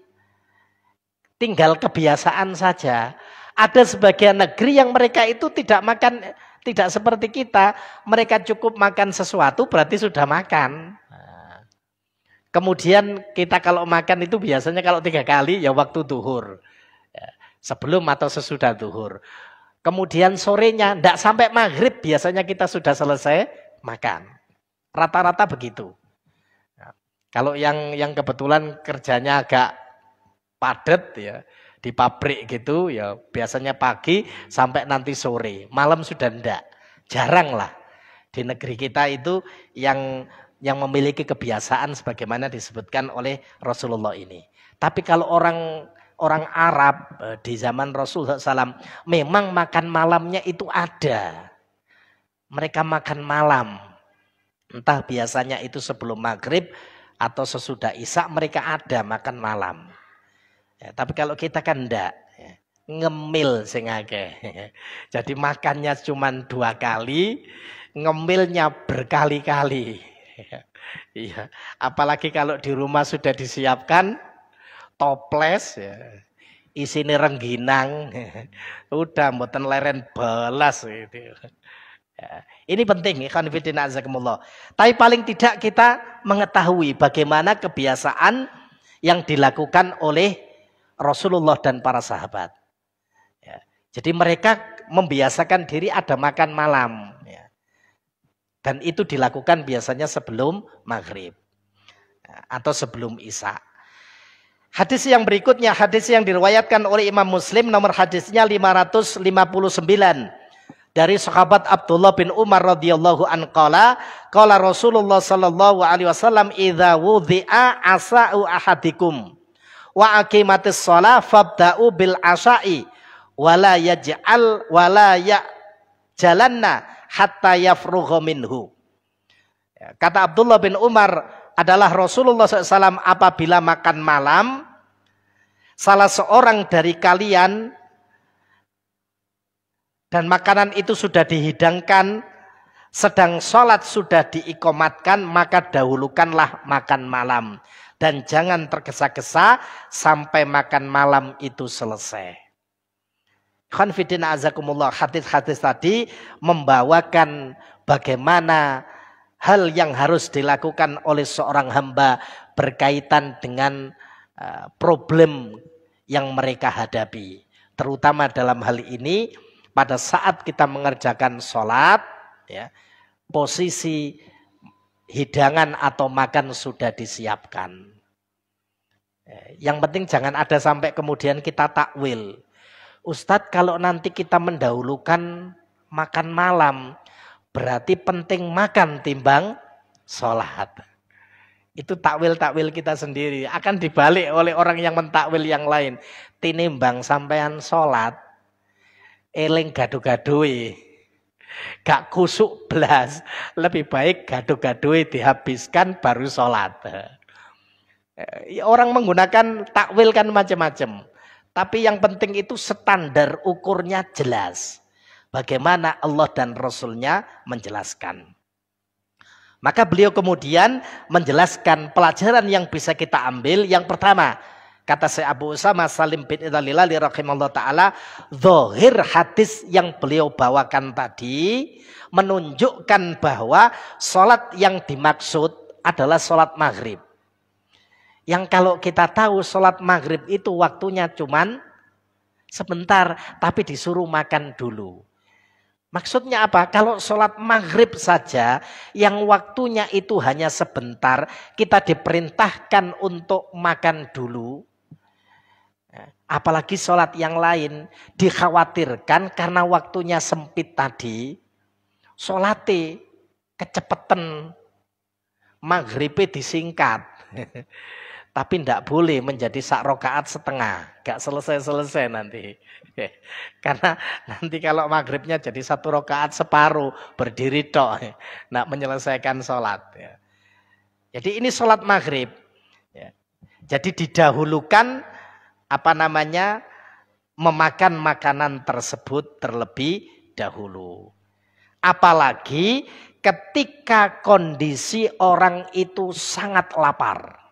Tinggal kebiasaan saja. Ada sebagian negeri yang mereka itu tidak makan, tidak seperti kita. Mereka cukup makan sesuatu berarti sudah makan. Nah, kemudian kita kalau makan itu biasanya kalau 3 kali ya waktu duhur. Sebelum atau sesudah duhur. Kemudian sorenya, tidak sampai maghrib biasanya kita sudah selesai makan. Rata-rata begitu. Nah, kalau yang kebetulan kerjanya agak padat ya, di pabrik gitu ya biasanya pagi sampai nanti sore. Malam sudah tidak. Jarang lah. Di negeri kita itu yang memiliki kebiasaan sebagaimana disebutkan oleh Rasulullah ini. Tapi kalau orang Arab di zaman Rasulullah SAW memang makan malamnya itu ada. Mereka makan malam. Entah biasanya itu sebelum maghrib atau sesudah isya mereka ada makan malam. Ya, tapi kalau kita kan enggak. Ya, ngemil sing akeh. Jadi makannya cuma 2 kali, ngemilnya berkali-kali. Iya, apalagi kalau di rumah sudah disiapkan toples ya. Isine rengginang. Udah mboten leren belas gitu. Ya, ini penting ikhwan fillah azakumullah. Tapi paling tidak kita mengetahui bagaimana kebiasaan yang dilakukan oleh Rasulullah dan para sahabat. Ya, jadi mereka membiasakan diri ada makan malam. Ya. Dan itu dilakukan biasanya sebelum maghrib. Atau sebelum isya. Hadis yang berikutnya, hadis yang diriwayatkan oleh Imam Muslim, nomor hadisnya 559. Dari sahabat Abdullah bin Umar radhiyallahu anhu qala Rasulullah sallallahu alaihi wasallam idza wudhi'a asa'u ahadikum wa aqimatis shalah fabda'u bil asa'i wala yaj'al wala ya'jalanna hatta yafrugha minhu. Kata Abdullah bin Umar adalah Rasulullah SAW apabila makan malam, salah seorang dari kalian dan makanan itu sudah dihidangkan, sedang sholat sudah diikomatkan, maka dahulukanlah makan malam. Dan jangan tergesa-gesa sampai makan malam itu selesai. Khonfidina azakumullah, hadis-hadis tadi membawakan bagaimana hal yang harus dilakukan oleh seorang hamba berkaitan dengan problem yang mereka hadapi. Terutama dalam hal ini, pada saat kita mengerjakan sholat, ya, posisi hidangan atau makan sudah disiapkan. Yang penting jangan ada sampai kemudian kita takwil. Ustadz, kalau nanti kita mendahulukan makan malam, berarti penting makan timbang sholat. Itu takwil-takwil kita sendiri. Akan dibalik oleh orang yang mentakwil yang lain. Tinimbang sampean sholat, eling gado-gadoi, gak kusuk belas. Lebih baik gado-gadoi dihabiskan baru sholat. Orang menggunakan takwil kan macam-macam. Tapi yang penting itu standar ukurnya jelas. Bagaimana Allah dan Rasulnya menjelaskan. Maka beliau kemudian menjelaskan pelajaran yang bisa kita ambil. Yang pertama, kata Syekh Abu Usama Salim bin Idhalilali rahimahullah ta'ala, zahir hadis yang beliau bawakan tadi menunjukkan bahwa sholat yang dimaksud adalah sholat maghrib. Yang kalau kita tahu sholat maghrib itu waktunya cuman sebentar, tapi disuruh makan dulu. Maksudnya apa? Kalau sholat maghrib saja yang waktunya itu hanya sebentar, kita diperintahkan untuk makan dulu. Apalagi sholat yang lain dikhawatirkan karena waktunya sempit tadi, sholatnya kecepatan, maghribnya disingkat. Tapi tidak boleh menjadi sak rokaat setengah. Gak selesai-selesai nanti. Karena nanti kalau maghribnya jadi satu rokaat separuh. Berdiri tok. Nak menyelesaikan sholat. Jadi ini sholat maghrib. Jadi didahulukan memakan makanan tersebut terlebih dahulu. Apalagi ketika kondisi orang itu sangat lapar.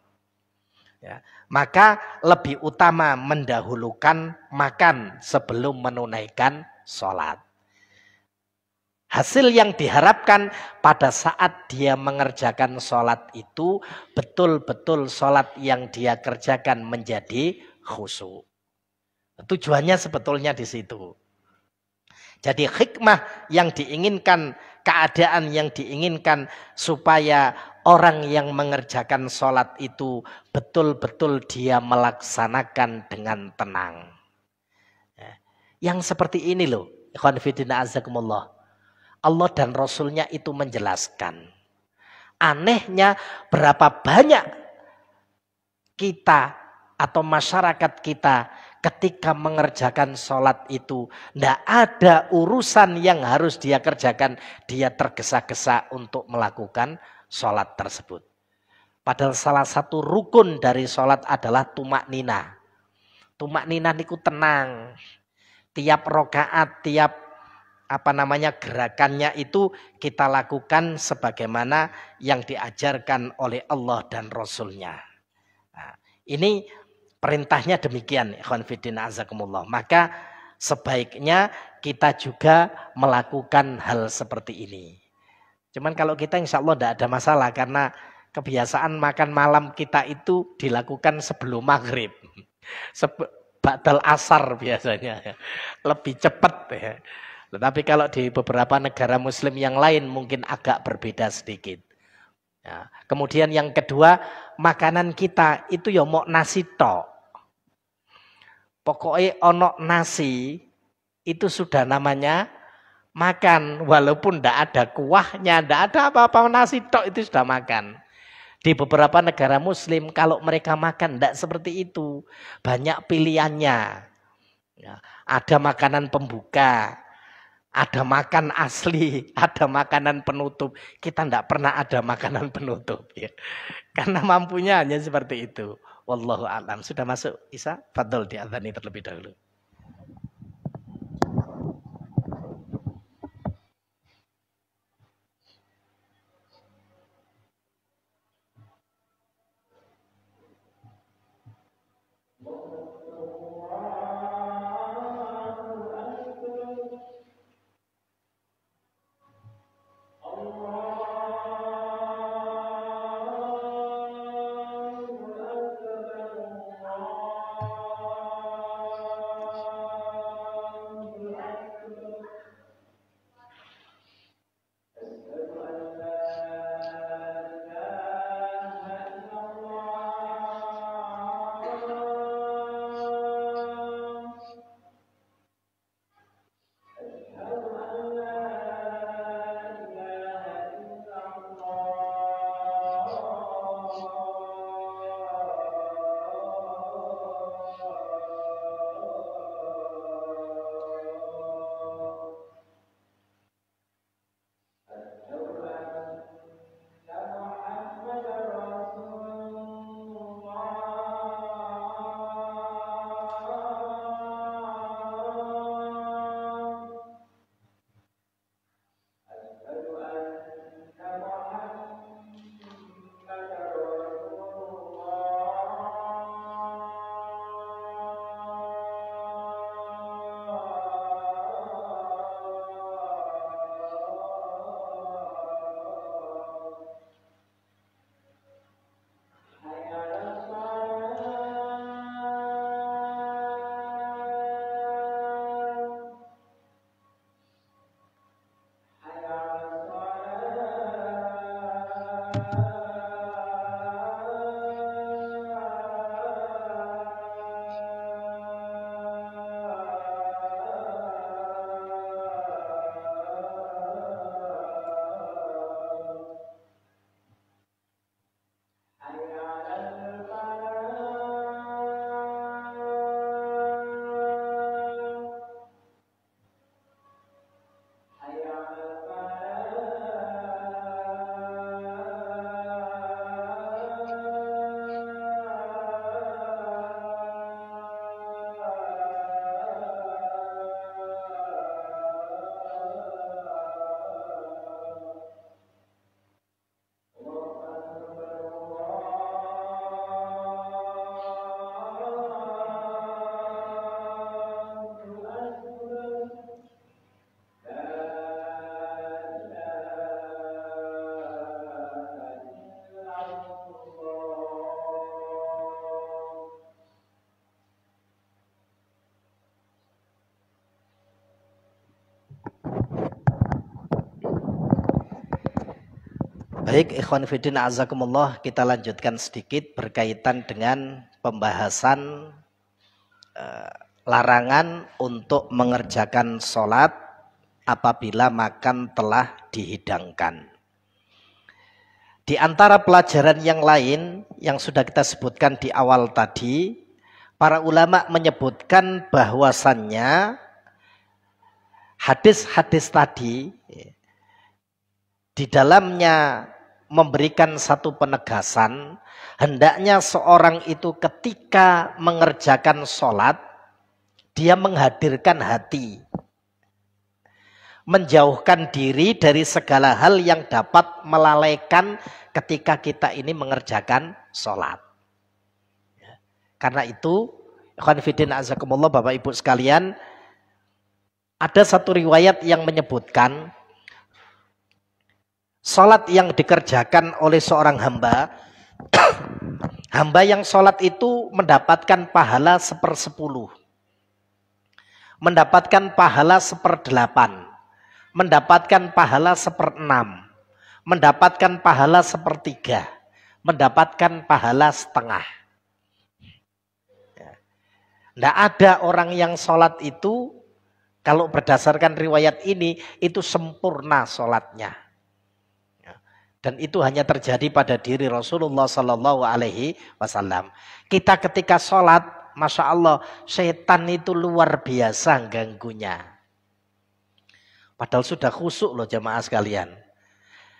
Ya, maka lebih utama mendahulukan makan sebelum menunaikan sholat. Hasil yang diharapkan pada saat dia mengerjakan sholat itu betul-betul sholat yang dia kerjakan menjadi khusyuk. Tujuannya sebetulnya di situ. Jadi hikmah yang diinginkan, keadaan yang diinginkan supaya orang yang mengerjakan sholat itu betul-betul dia melaksanakan dengan tenang. Yang seperti ini loh, ikhwan fillah azakumullah. Allah dan Rasulnya itu menjelaskan. Anehnya berapa banyak kita atau masyarakat kita ketika mengerjakan sholat itu tidak ada urusan yang harus dia kerjakan. Dia tergesa-gesa untuk melakukan sholat tersebut. Padahal salah satu rukun dari sholat adalah tumak nina. Tumak nina niku tenang. Tiap rokaat, tiap gerakannya itu kita lakukan sebagaimana yang diajarkan oleh Allah dan Rasulnya. Nah, ini perintahnya demikian, ikhwan fillah azakumullah. Maka sebaiknya kita juga melakukan hal seperti ini. Cuman kalau kita insya Allah tidak ada masalah karena kebiasaan makan malam kita itu dilakukan sebelum maghrib. ba'dal asar biasanya, ya. Lebih cepat ya. Tetapi kalau di beberapa negara muslim yang lain mungkin agak berbeda sedikit. Ya. Kemudian yang kedua, makanan kita itu ya mau nasi tok. Pokoknya ono nasi itu sudah namanya makan. Walaupun tidak ada kuahnya, tidak ada apa-apa, nasi tok itu sudah makan. Di beberapa negara muslim kalau mereka makan tidak seperti itu. Banyak pilihannya. Ya, ada makanan pembuka, ada makan asli, ada makanan penutup. Kita tidak pernah ada makanan penutup. Ya. Karena mampunya hanya seperti itu. Wallahu a'lam. Sudah masuk Isa? Fadol diadzani terlebih dahulu. Baik, ikhwan fillah azakumullah, kita lanjutkan sedikit berkaitan dengan pembahasan larangan untuk mengerjakan sholat apabila makan telah dihidangkan. Di antara pelajaran yang lain yang sudah kita sebutkan di awal tadi, para ulama menyebutkan bahwasannya hadis-hadis tadi di dalamnya memberikan satu penegasan, hendaknya seorang itu ketika mengerjakan sholat, dia menghadirkan hati, menjauhkan diri dari segala hal yang dapat melalaikan ketika kita ini mengerjakan sholat. Karena itu, khonfidin azakumullah, Bapak Ibu sekalian, ada satu riwayat yang menyebutkan sholat yang dikerjakan oleh seorang hamba Hamba yang sholat itu mendapatkan pahala 1/10. Mendapatkan pahala 1/8. Mendapatkan pahala 1/6. Mendapatkan pahala 1/3. Mendapatkan pahala setengah. Tidak ada orang yang sholat itu, kalau berdasarkan riwayat ini, itu sempurna sholatnya. Dan itu hanya terjadi pada diri Rasulullah Sallallahu Alaihi Wasallam. Kita ketika sholat, masya Allah, setan itu luar biasa ganggunya. Padahal sudah khusyuk loh jamaah sekalian.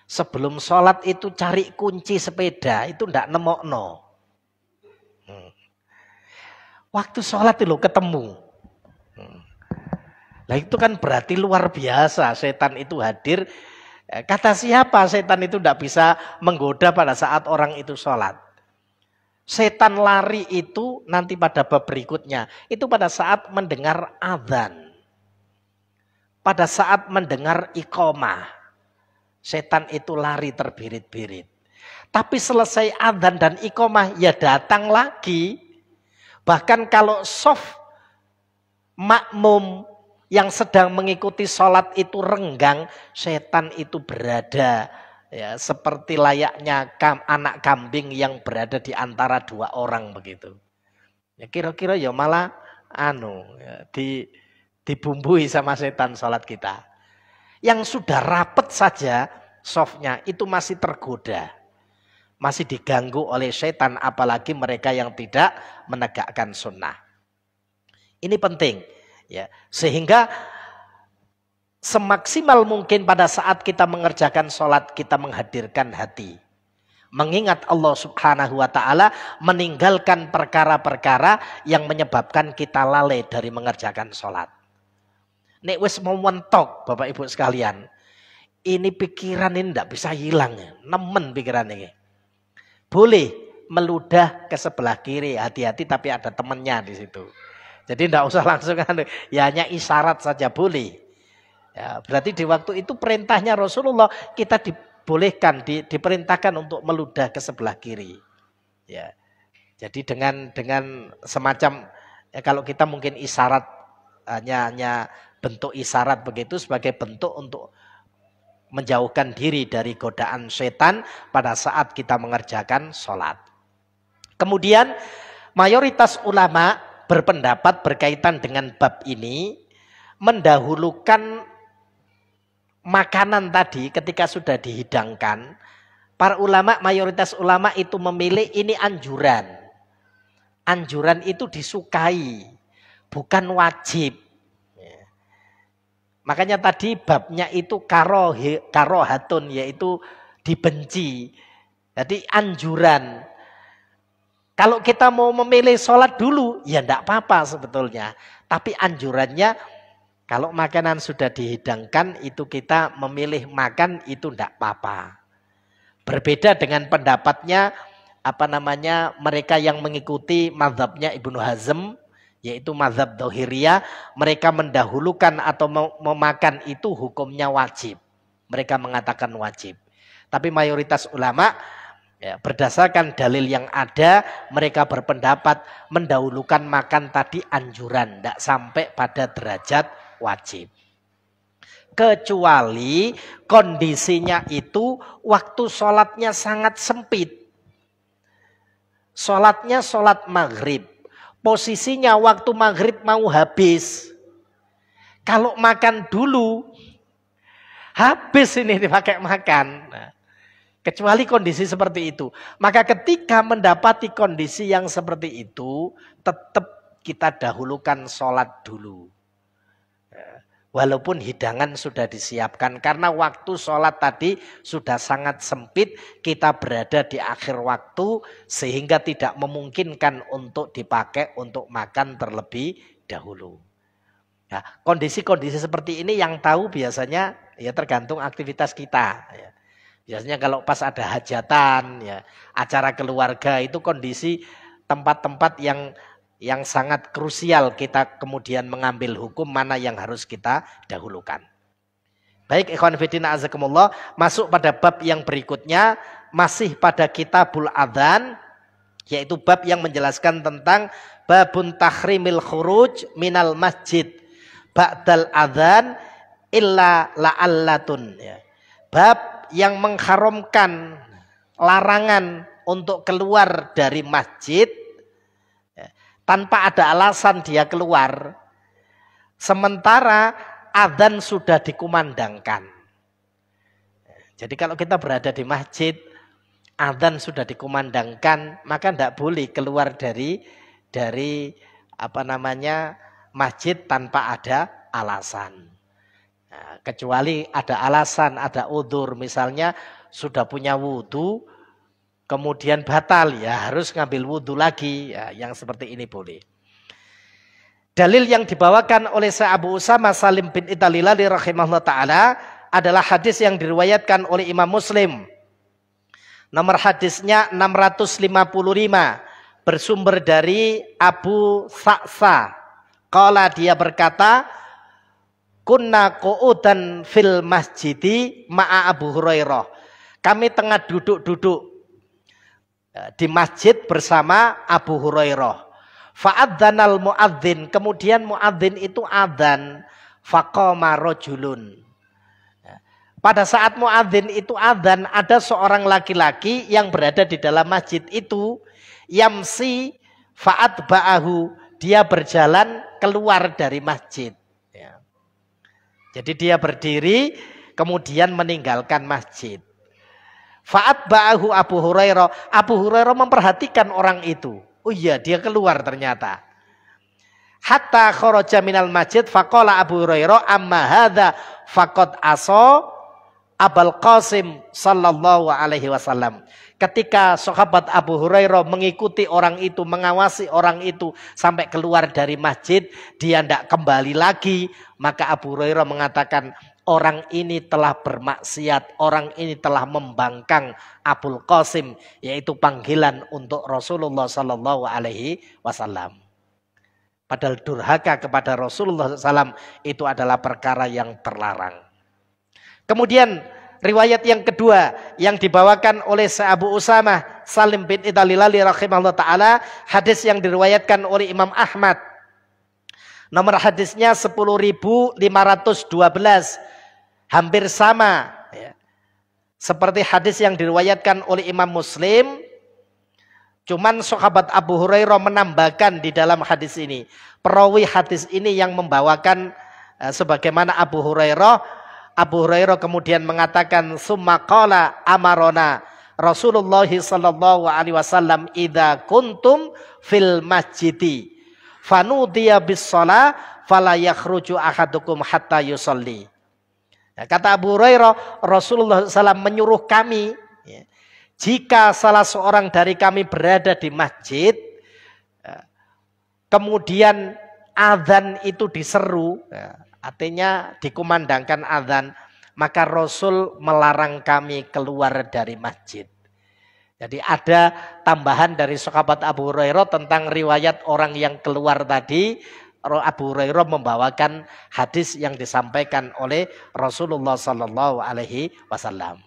Sebelum sholat itu cari kunci sepeda, itu ndak nemokno. Waktu sholat itu loh ketemu. Nah itu kan berarti luar biasa setan itu hadir. Kata siapa setan itu tidak bisa menggoda pada saat orang itu sholat. Setan lari itu nanti pada bab berikutnya. Itu pada saat mendengar adzan. Pada saat mendengar iqamah. Setan itu lari terbirit-birit. Tapi selesai adzan dan iqamah ya datang lagi. Bahkan kalau soft makmum yang sedang mengikuti sholat itu renggang, setan itu berada ya seperti layaknya anak kambing yang berada di antara dua orang begitu. Ya kira-kira ya malah dibumbui sama setan sholat kita. Yang sudah rapet saja softnya itu masih tergoda, masih diganggu oleh setan, apalagi mereka yang tidak menegakkan sunnah. Ini penting. Ya, sehingga semaksimal mungkin pada saat kita mengerjakan sholat, kita menghadirkan hati. Mengingat Allah Subhanahu wa ta'ala, meninggalkan perkara-perkara yang menyebabkan kita lalai dari mengerjakan sholat. Nek wis mau mentok Bapak Ibu sekalian, ini pikiran ini tidak bisa hilang. Nemen pikiran ini. Boleh meludah ke sebelah kiri, hati-hati tapi ada temannya di situ. Jadi tidak usah langsung ya hanya isyarat saja boleh. Ya, berarti di waktu itu perintahnya Rasulullah kita dibolehkan, diperintahkan untuk meludah ke sebelah kiri. Ya, jadi dengan semacam ya, kalau kita mungkin isyarat hanya bentuk isyarat begitu sebagai bentuk untuk menjauhkan diri dari godaan setan pada saat kita mengerjakan sholat. Kemudian mayoritas ulama berpendapat berkaitan dengan bab ini mendahulukan makanan tadi ketika sudah dihidangkan. Para ulama, mayoritas ulama itu memilih ini anjuran. Anjuran itu disukai, bukan wajib. Makanya tadi babnya itu karohatun, yaitu dibenci. Jadi anjuran. Kalau kita mau memilih sholat dulu, ya enggak apa-apa sebetulnya. Tapi anjurannya, kalau makanan sudah dihidangkan, itu kita memilih makan, itu enggak apa-apa. Berbeda dengan pendapatnya, mereka yang mengikuti mazhabnya Ibnu Hazm, yaitu mazhab Dhahiriyah, mereka mendahulukan atau memakan itu hukumnya wajib. Mereka mengatakan wajib. Tapi mayoritas ulama, ya, berdasarkan dalil yang ada, mereka berpendapat mendahulukan makan tadi anjuran, tidak sampai pada derajat wajib. Kecuali kondisinya itu waktu sholatnya sangat sempit. Sholatnya sholat maghrib. Posisinya waktu maghrib mau habis. Kalau makan dulu, habis ini dipakai makan. Nah, kecuali kondisi seperti itu. Maka ketika mendapati kondisi yang seperti itu, tetap kita dahulukan sholat dulu. Walaupun hidangan sudah disiapkan. Karena waktu sholat tadi sudah sangat sempit. Kita berada di akhir waktu. Sehingga tidak memungkinkan untuk dipakai untuk makan terlebih dahulu. Nah, kondisi-kondisi seperti ini yang tahu biasanya ya tergantung aktivitas kita. Ya. Biasanya kalau pas ada hajatan, ya, acara keluarga itu kondisi tempat-tempat yang sangat krusial kita kemudian mengambil hukum mana yang harus kita dahulukan. Baik, ikhwan fillah azakumullah, masuk pada bab yang berikutnya, masih pada kitabul adzan. yaitu bab yang menjelaskan tentang babun tahrimil khuruj minal masjid ba'dal adzan illa la'allatun, ya. Bab yang mengharamkan larangan untuk keluar dari masjid, ya, tanpa ada alasan dia keluar sementara adzan sudah dikumandangkan. Jadi kalau kita berada di masjid, adzan sudah dikumandangkan, maka tidak boleh keluar dari masjid tanpa ada alasan. Nah, kecuali ada alasan, ada udzur, misalnya sudah punya wudu, kemudian batal, ya harus ngambil wudu lagi, ya, yang seperti ini boleh. Dalil yang dibawakan oleh Syekh Abu Usama Salim bin Italilali rahimahullah ta'ala adalah hadis yang diriwayatkan oleh Imam Muslim. Nomor hadisnya 655, bersumber dari Abu Sa'sa. Qala, dia berkata, kunna qu'udan fil masjidi ma'a Abu Hurairah. Kami tengah duduk-duduk di masjid bersama Abu Hurairah. Fa'adzanal mu'adzin, kemudian mu'adzin itu adzan. Faqama rajulun. Pada saat mu'adzin itu adzan, ada seorang laki-laki yang berada di dalam masjid itu, yamsi fa'atba'ahu, dia berjalan keluar dari masjid. Jadi dia berdiri kemudian meninggalkan masjid. Fa'atba'ahu Abu Hurairah. Abu Hurairah memperhatikan orang itu. Oh iya, dia keluar ternyata. Hatta kharaja minal masjid faqala Abu Hurairah amma hadza faqad asa Abul Qasim sallallahu alaihi wasallam. Ketika sahabat Abu Hurairah mengikuti orang itu, mengawasi orang itu sampai keluar dari masjid, dia tidak kembali lagi, maka Abu Hurairah mengatakan, orang ini telah bermaksiat, orang ini telah membangkang Abul Qasim, yaitu panggilan untuk Rasulullah sallallahu alaihi wasallam. Padahal durhaka kepada Rasulullah SAW itu adalah perkara yang terlarang. Kemudian riwayat yang kedua yang dibawakan oleh Abu Usama Salim bin Italilali rahimahullah ta'ala, hadis yang diriwayatkan oleh Imam Ahmad. Nomor hadisnya 10.512, hampir sama ya, seperti hadis yang diriwayatkan oleh Imam Muslim. Cuman sahabat Abu Hurairah menambahkan di dalam hadis ini. Perawi hadis ini yang membawakan sebagaimana Abu Hurairah. Abu Hurairah kemudian mengatakan, summa qala amarona Rasulullah sallallahu alaihi wasallam idza kuntum fil masjidi fanudiya bis shalah fala yakhruju ahadukum hatta yusalli. Kata Abu Hurairah, Rasulullah SAW menyuruh kami, ya, jika salah seorang dari kami berada di masjid, kemudian azan itu diseru, artinya dikumandangkan azan, maka Rasul melarang kami keluar dari masjid. Jadi ada tambahan dari sahabat Abu Hurairah tentang riwayat orang yang keluar tadi. Abu Hurairah membawakan hadis yang disampaikan oleh Rasulullah Sallallahu Alaihi Wasallam.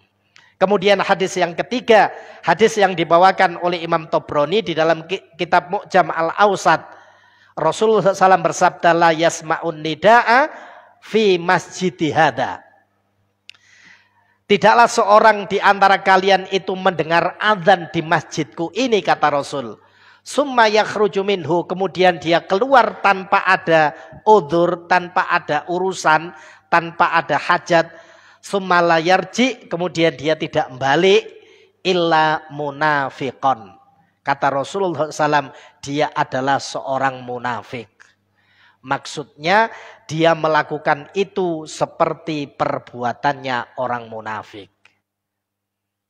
Kemudian hadis yang ketiga, hadis yang dibawakan oleh Imam Tobroni di dalam kitab Mu'jam Al-Awsat. Rasulullah SAW bersabda, la yasma'un nida'a fi masjidi hada. Tidaklah seorang di antara kalian itu mendengar azan di masjidku ini, kata Rasul. Summa yakhruju minhu, kemudian dia keluar tanpa ada udzur, tanpa ada urusan, tanpa ada hajat. Summa la yarji, kemudian dia tidak balik, illa munafiqon. Kata Rasulullah SAW, dia adalah seorang munafik. Maksudnya dia melakukan itu seperti perbuatannya orang munafik.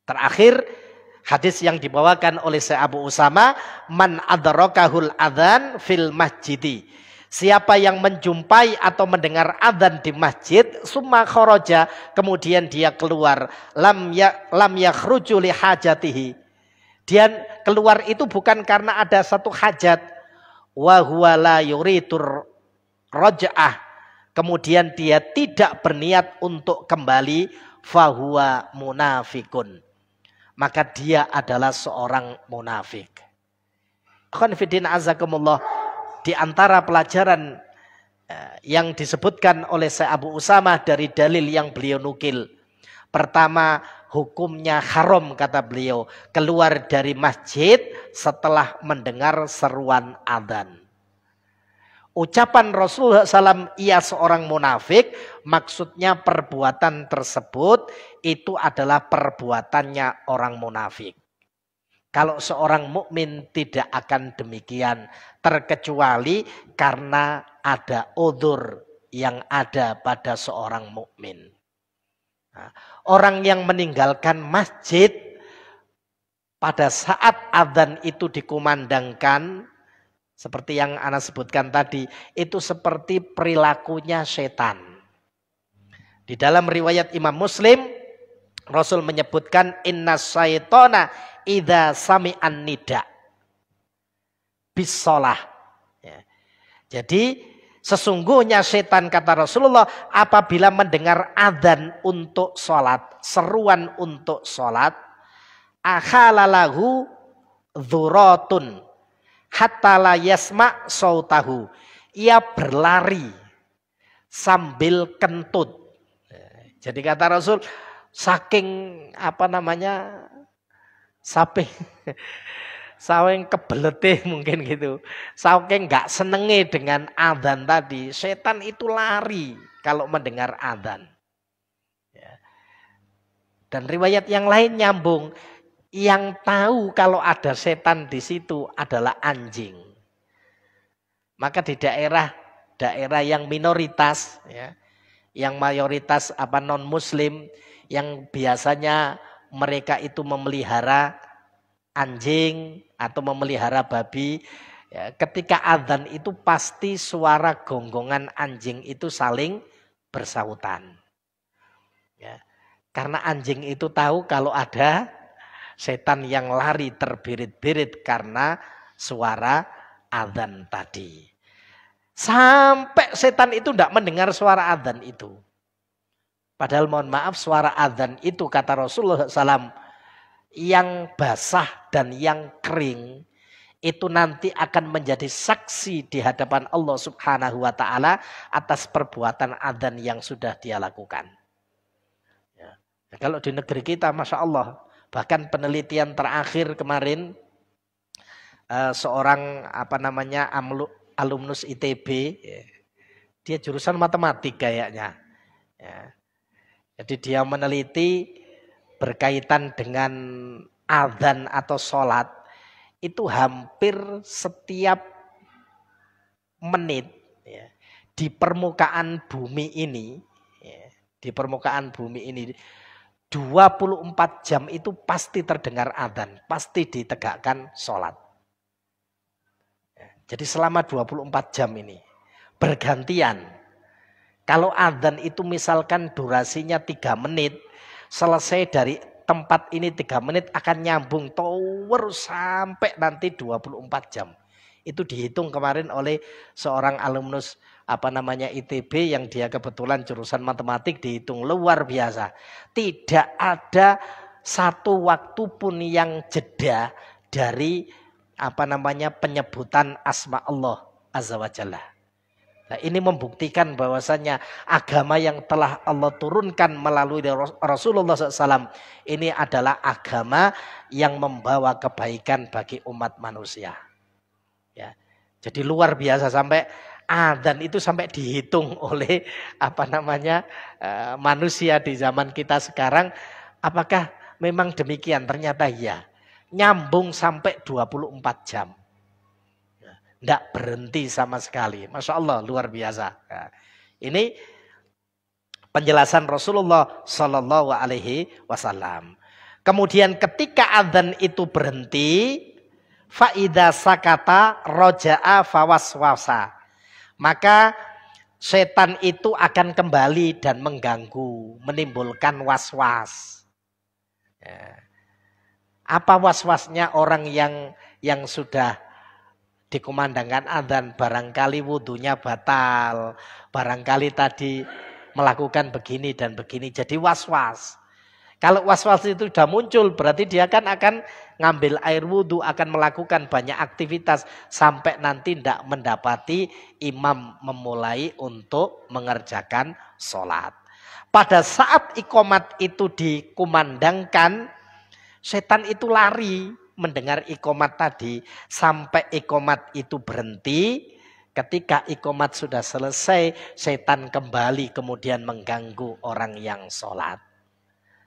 Terakhir, hadis yang dibawakan oleh Syekh Abu Usama, man adrakahul adzan fil masjidi. Siapa yang menjumpai atau mendengar adzan di masjid, summa kharaja, kemudian dia keluar, lam yakhruju li hajatihi. Dia keluar itu bukan karena ada satu hajat, wa huwa la yuridur raj'ah. Kemudian dia tidak berniat untuk kembali, fahuwa munafikun. Maka dia adalah seorang munafik. Akhwan fillah azakumullah, di antara pelajaran yang disebutkan oleh Syekh Abu Usamah dari dalil yang beliau nukil. Pertama, hukumnya haram kata beliau keluar dari masjid setelah mendengar seruan adzan. Ucapan Rasulullah SAW, ia seorang munafik, maksudnya perbuatan tersebut itu adalah perbuatannya orang munafik. Kalau seorang mukmin tidak akan demikian, terkecuali karena ada udzur yang ada pada seorang mukmin. Nah, orang yang meninggalkan masjid pada saat adzan itu dikumandangkan, seperti yang Ana sebutkan tadi, itu seperti perilakunya setan. Di dalam riwayat Imam Muslim, Rasul menyebutkan inna syaitona idza sami'an nida bisolah. Ya. Jadi sesungguhnya setan kata Rasulullah apabila mendengar adzan untuk sholat, seruan untuk sholat, akhalalahu dzuratun hatta la yasma' sautahu. Ia berlari sambil kentut. Jadi kata Rasul, saking saking kebeletih mungkin gitu, saking nggak senenge dengan adzan tadi, setan itu lari kalau mendengar adzan. Dan riwayat yang lain nyambung, yang tahu kalau ada setan di situ adalah anjing. Maka di daerah yang minoritas, ya, yang mayoritas non muslim, yang biasanya mereka itu memelihara anjing atau memelihara babi, ya, ketika adzan itu pasti suara gonggongan anjing itu saling bersahutan. Ya, karena anjing itu tahu kalau ada setan yang lari terbirit-birit karena suara adzan tadi. Sampai setan itu tidak mendengar suara adzan itu. Padahal mohon maaf, suara adzan itu kata Rasulullah SAW, yang basah dan yang kering itu nanti akan menjadi saksi di hadapan Allah Subhanahu wa Ta'ala atas perbuatan adzan yang sudah dia lakukan. Ya. Kalau di negeri kita, Masya Allah, bahkan penelitian terakhir kemarin, seorang alumnus ITB, dia jurusan matematik kayaknya. Ya. Jadi dia meneliti berkaitan dengan adzan atau sholat, itu hampir setiap menit, ya, di permukaan bumi ini, ya, di permukaan bumi ini 24 jam itu pasti terdengar adzan, pasti ditegakkan sholat. Ya, jadi selama 24 jam ini bergantian. Kalau adzan itu misalkan durasinya 3 menit, selesai dari tempat ini 3 menit akan nyambung tower sampai nanti 24 jam. Itu dihitung kemarin oleh seorang alumnus ITB yang dia kebetulan jurusan matematik, dihitung luar biasa. Tidak ada satu waktu pun yang jeda dari penyebutan asma Allah Azza wa Jalla. Nah, ini membuktikan bahwasannya agama yang telah Allah turunkan melalui Rasulullah SAW ini adalah agama yang membawa kebaikan bagi umat manusia. Ya, jadi luar biasa, sampai adzan itu sampai dihitung oleh manusia di zaman kita sekarang. Apakah memang demikian? Ternyata ya, nyambung sampai 24 jam. Tidak berhenti sama sekali. Masya Allah, luar biasa. Nah, ini penjelasan Rasulullah Sallallahu Alaihi Wasallam. Kemudian ketika adzan itu berhenti, faida sakata roja'a fawaswasa, maka setan itu akan kembali dan mengganggu, menimbulkan was-was. Ya. Apa was-wasnya orang yang sudah dikumandangkan adzan, barangkali wudunya batal, barangkali tadi melakukan begini dan begini, jadi was-was. Kalau was-was itu sudah muncul, berarti dia kan akan ngambil air wudhu, akan melakukan banyak aktivitas sampai nanti tidak mendapati imam memulai untuk mengerjakan sholat. Pada saat iqomat itu dikumandangkan, setan itu lari mendengar iqomat tadi sampai iqomat itu berhenti. Ketika iqomat sudah selesai, setan kembali kemudian mengganggu orang yang sholat.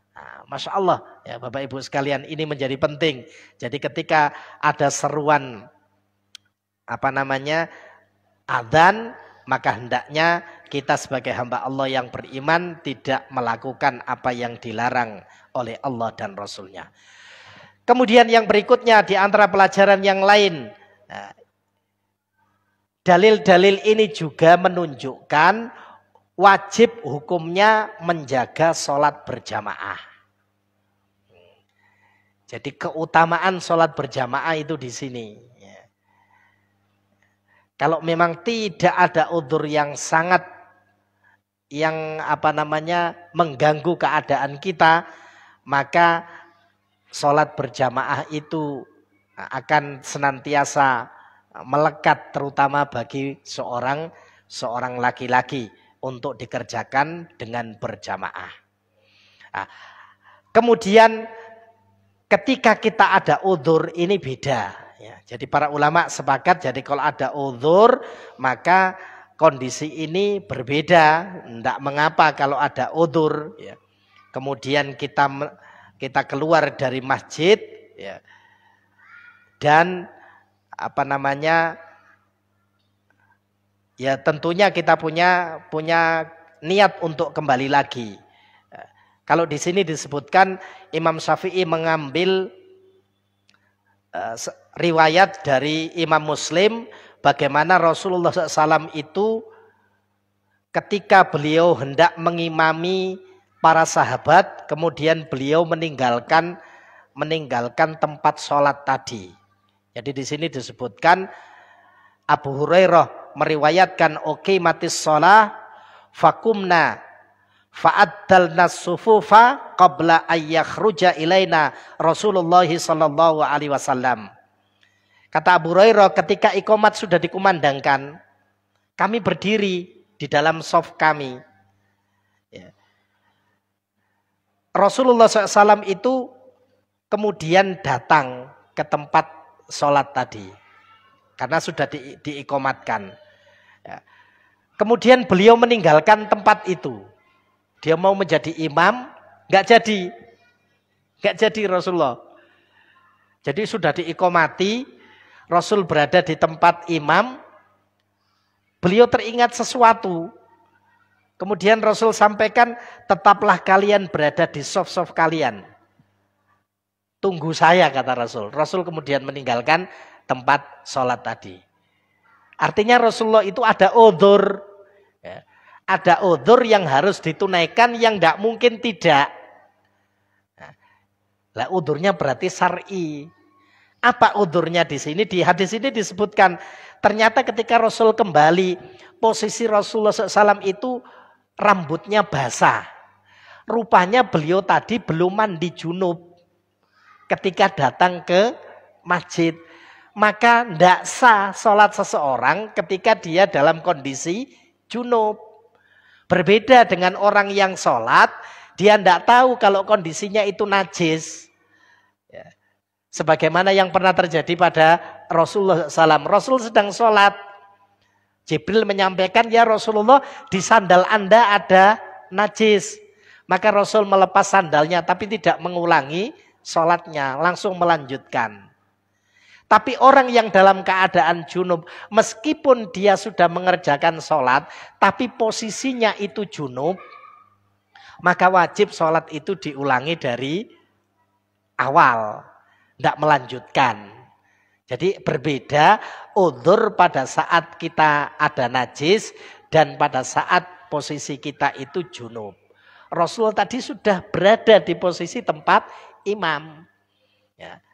Nah, Masya Allah, ya Bapak Ibu sekalian, ini menjadi penting. Jadi ketika ada seruan adzan, maka hendaknya kita sebagai hamba Allah yang beriman tidak melakukan apa yang dilarang oleh Allah dan Rasulnya. Kemudian yang berikutnya di antara pelajaran yang lain, dalil-dalil ini juga menunjukkan wajib hukumnya menjaga sholat berjamaah. Jadi keutamaan sholat berjamaah itu di sini. Kalau memang tidak ada udzur yang sangat mengganggu keadaan kita, maka sholat berjamaah itu akan senantiasa melekat, terutama bagi seorang laki-laki untuk dikerjakan dengan berjamaah. Nah, kemudian ketika kita ada udzur ini beda. Ya, jadi para ulama sepakat, jadi kalau ada udzur maka kondisi ini berbeda. Tidak mengapa kalau ada udzur. Ya. Kemudian kita keluar dari masjid, ya, dan ya tentunya kita punya niat untuk kembali lagi. Kalau di sini disebutkan Imam Syafi'i mengambil riwayat dari Imam Muslim bagaimana Rasulullah SAW itu ketika beliau hendak mengimami para sahabat, kemudian beliau meninggalkan tempat sholat tadi. Jadi di sini disebutkan Abu Hurairah meriwayatkan uqimatis shalah fakumna fa'addalna sufufa qabla ayyakhruja ilaina Rasulullah sallallahu alaihi wasallam. Kata Abu Hurairah, ketika iqamat sudah dikumandangkan, kami berdiri di dalam shaf kami. Ya. Rasulullah SAW itu kemudian datang ke tempat sholat tadi, karena sudah diiqamatkan. Ya. Kemudian beliau meninggalkan tempat itu. Dia mau menjadi imam, nggak jadi Rasulullah. Jadi sudah diiqomati, Rasul berada di tempat imam, beliau teringat sesuatu. Kemudian Rasul sampaikan, tetaplah kalian berada di shaf-shaf kalian. Tunggu saya, kata Rasul. Rasul kemudian meninggalkan tempat sholat tadi. Artinya Rasulullah itu ada udzur. Ya. Ada udzur yang harus ditunaikan yang tidak mungkin tidak. Nah, udzurnya berarti syar'i. Apa udzurnya di sini? Di hadis ini disebutkan ternyata ketika Rasul kembali, posisi Rasulullah SAW itu rambutnya basah. Rupanya beliau tadi belum mandi junub ketika datang ke masjid. Maka tidak sah sholat seseorang ketika dia dalam kondisi junub. Berbeda dengan orang yang sholat, dia tidak tahu kalau kondisinya itu najis. Ya. Sebagaimana yang pernah terjadi pada Rasulullah SAW. Rasul sedang sholat. Jibril menyampaikan, ya Rasulullah, di sandal Anda ada najis. Maka Rasul melepas sandalnya, tapi tidak mengulangi sholatnya. Langsung melanjutkan. Tapi orang yang dalam keadaan junub, meskipun dia sudah mengerjakan sholat, tapi posisinya itu junub, maka wajib sholat itu diulangi dari awal, tidak melanjutkan. Jadi berbeda udzur pada saat kita ada najis dan pada saat posisi kita itu junub. Rasul tadi sudah berada di posisi tempat imam. Ya.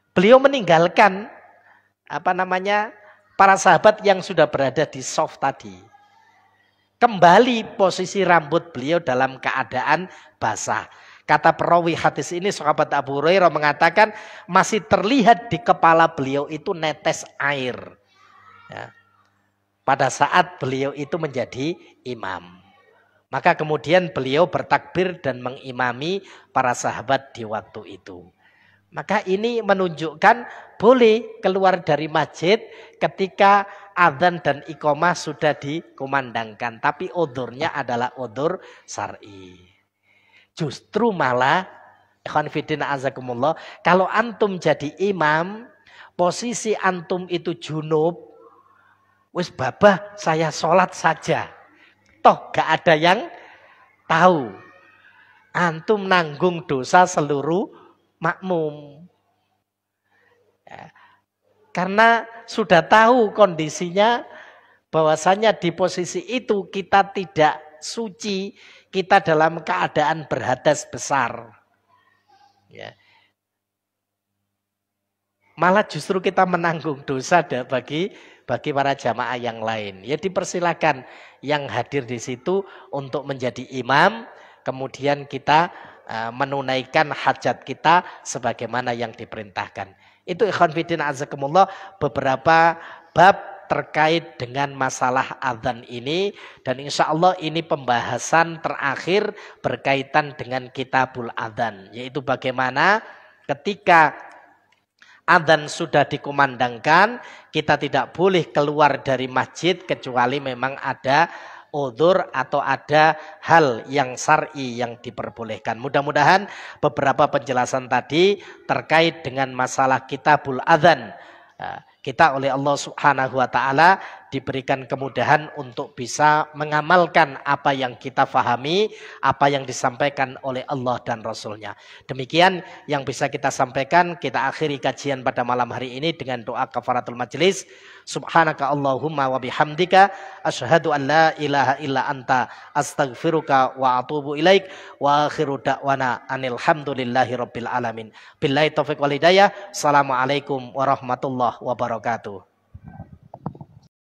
Beliau meninggalkan para sahabat yang sudah berada di shaf tadi. Kembali posisi rambut beliau dalam keadaan basah. Kata perawi hadis ini sahabat Abu Hurairah mengatakan masih terlihat di kepala beliau itu netes air. Ya. Pada saat beliau itu menjadi imam. Maka kemudian beliau bertakbir dan mengimami para sahabat di waktu itu. Maka ini menunjukkan boleh keluar dari masjid ketika adzan dan iqamah sudah dikumandangkan. Tapi udhurnya adalah udhur syar'i. Justru malah, ikhwan fillah azakumullah, kalau antum jadi imam, posisi antum itu junub, wis babah saya sholat saja. Toh gak ada yang tahu. Antum nanggung dosa seluruh makmum. Ya. Karena sudah tahu kondisinya bahwasanya di posisi itu kita tidak suci, kita dalam keadaan berhadas besar. Ya. Malah justru kita menanggung dosa bagi para jamaah yang lain. Ya dipersilakan yang hadir di situ untuk menjadi imam, kemudian kita menunaikan hajat kita sebagaimana yang diperintahkan. Itu ikhwan fillah azakumullah beberapa bab terkait dengan masalah adzan ini, dan insya Allah ini pembahasan terakhir berkaitan dengan kitabul adzan, yaitu bagaimana ketika adzan sudah dikumandangkan, kita tidak boleh keluar dari masjid kecuali memang ada udhur atau ada hal yang syar'i yang diperbolehkan. Mudah-mudahan beberapa penjelasan tadi terkait dengan masalah kitabul adzan, kita oleh Allah Subhanahu wa taala diberikan kemudahan untuk bisa mengamalkan apa yang kita fahami, apa yang disampaikan oleh Allah dan Rasulnya. Demikian yang bisa kita sampaikan. Kita akhiri kajian pada malam hari ini dengan doa kafaratul majlis. Subhanaka Allahumma wa bihamdika asyhadu an la ilaha illa anta astaghfiruka wa atubu ilaik wa akhiru da'wana anil hamdulillahi rabbil alamin. Billahi taufiq wal hidayah. Assalamualaikum warahmatullahi wabarakatuh.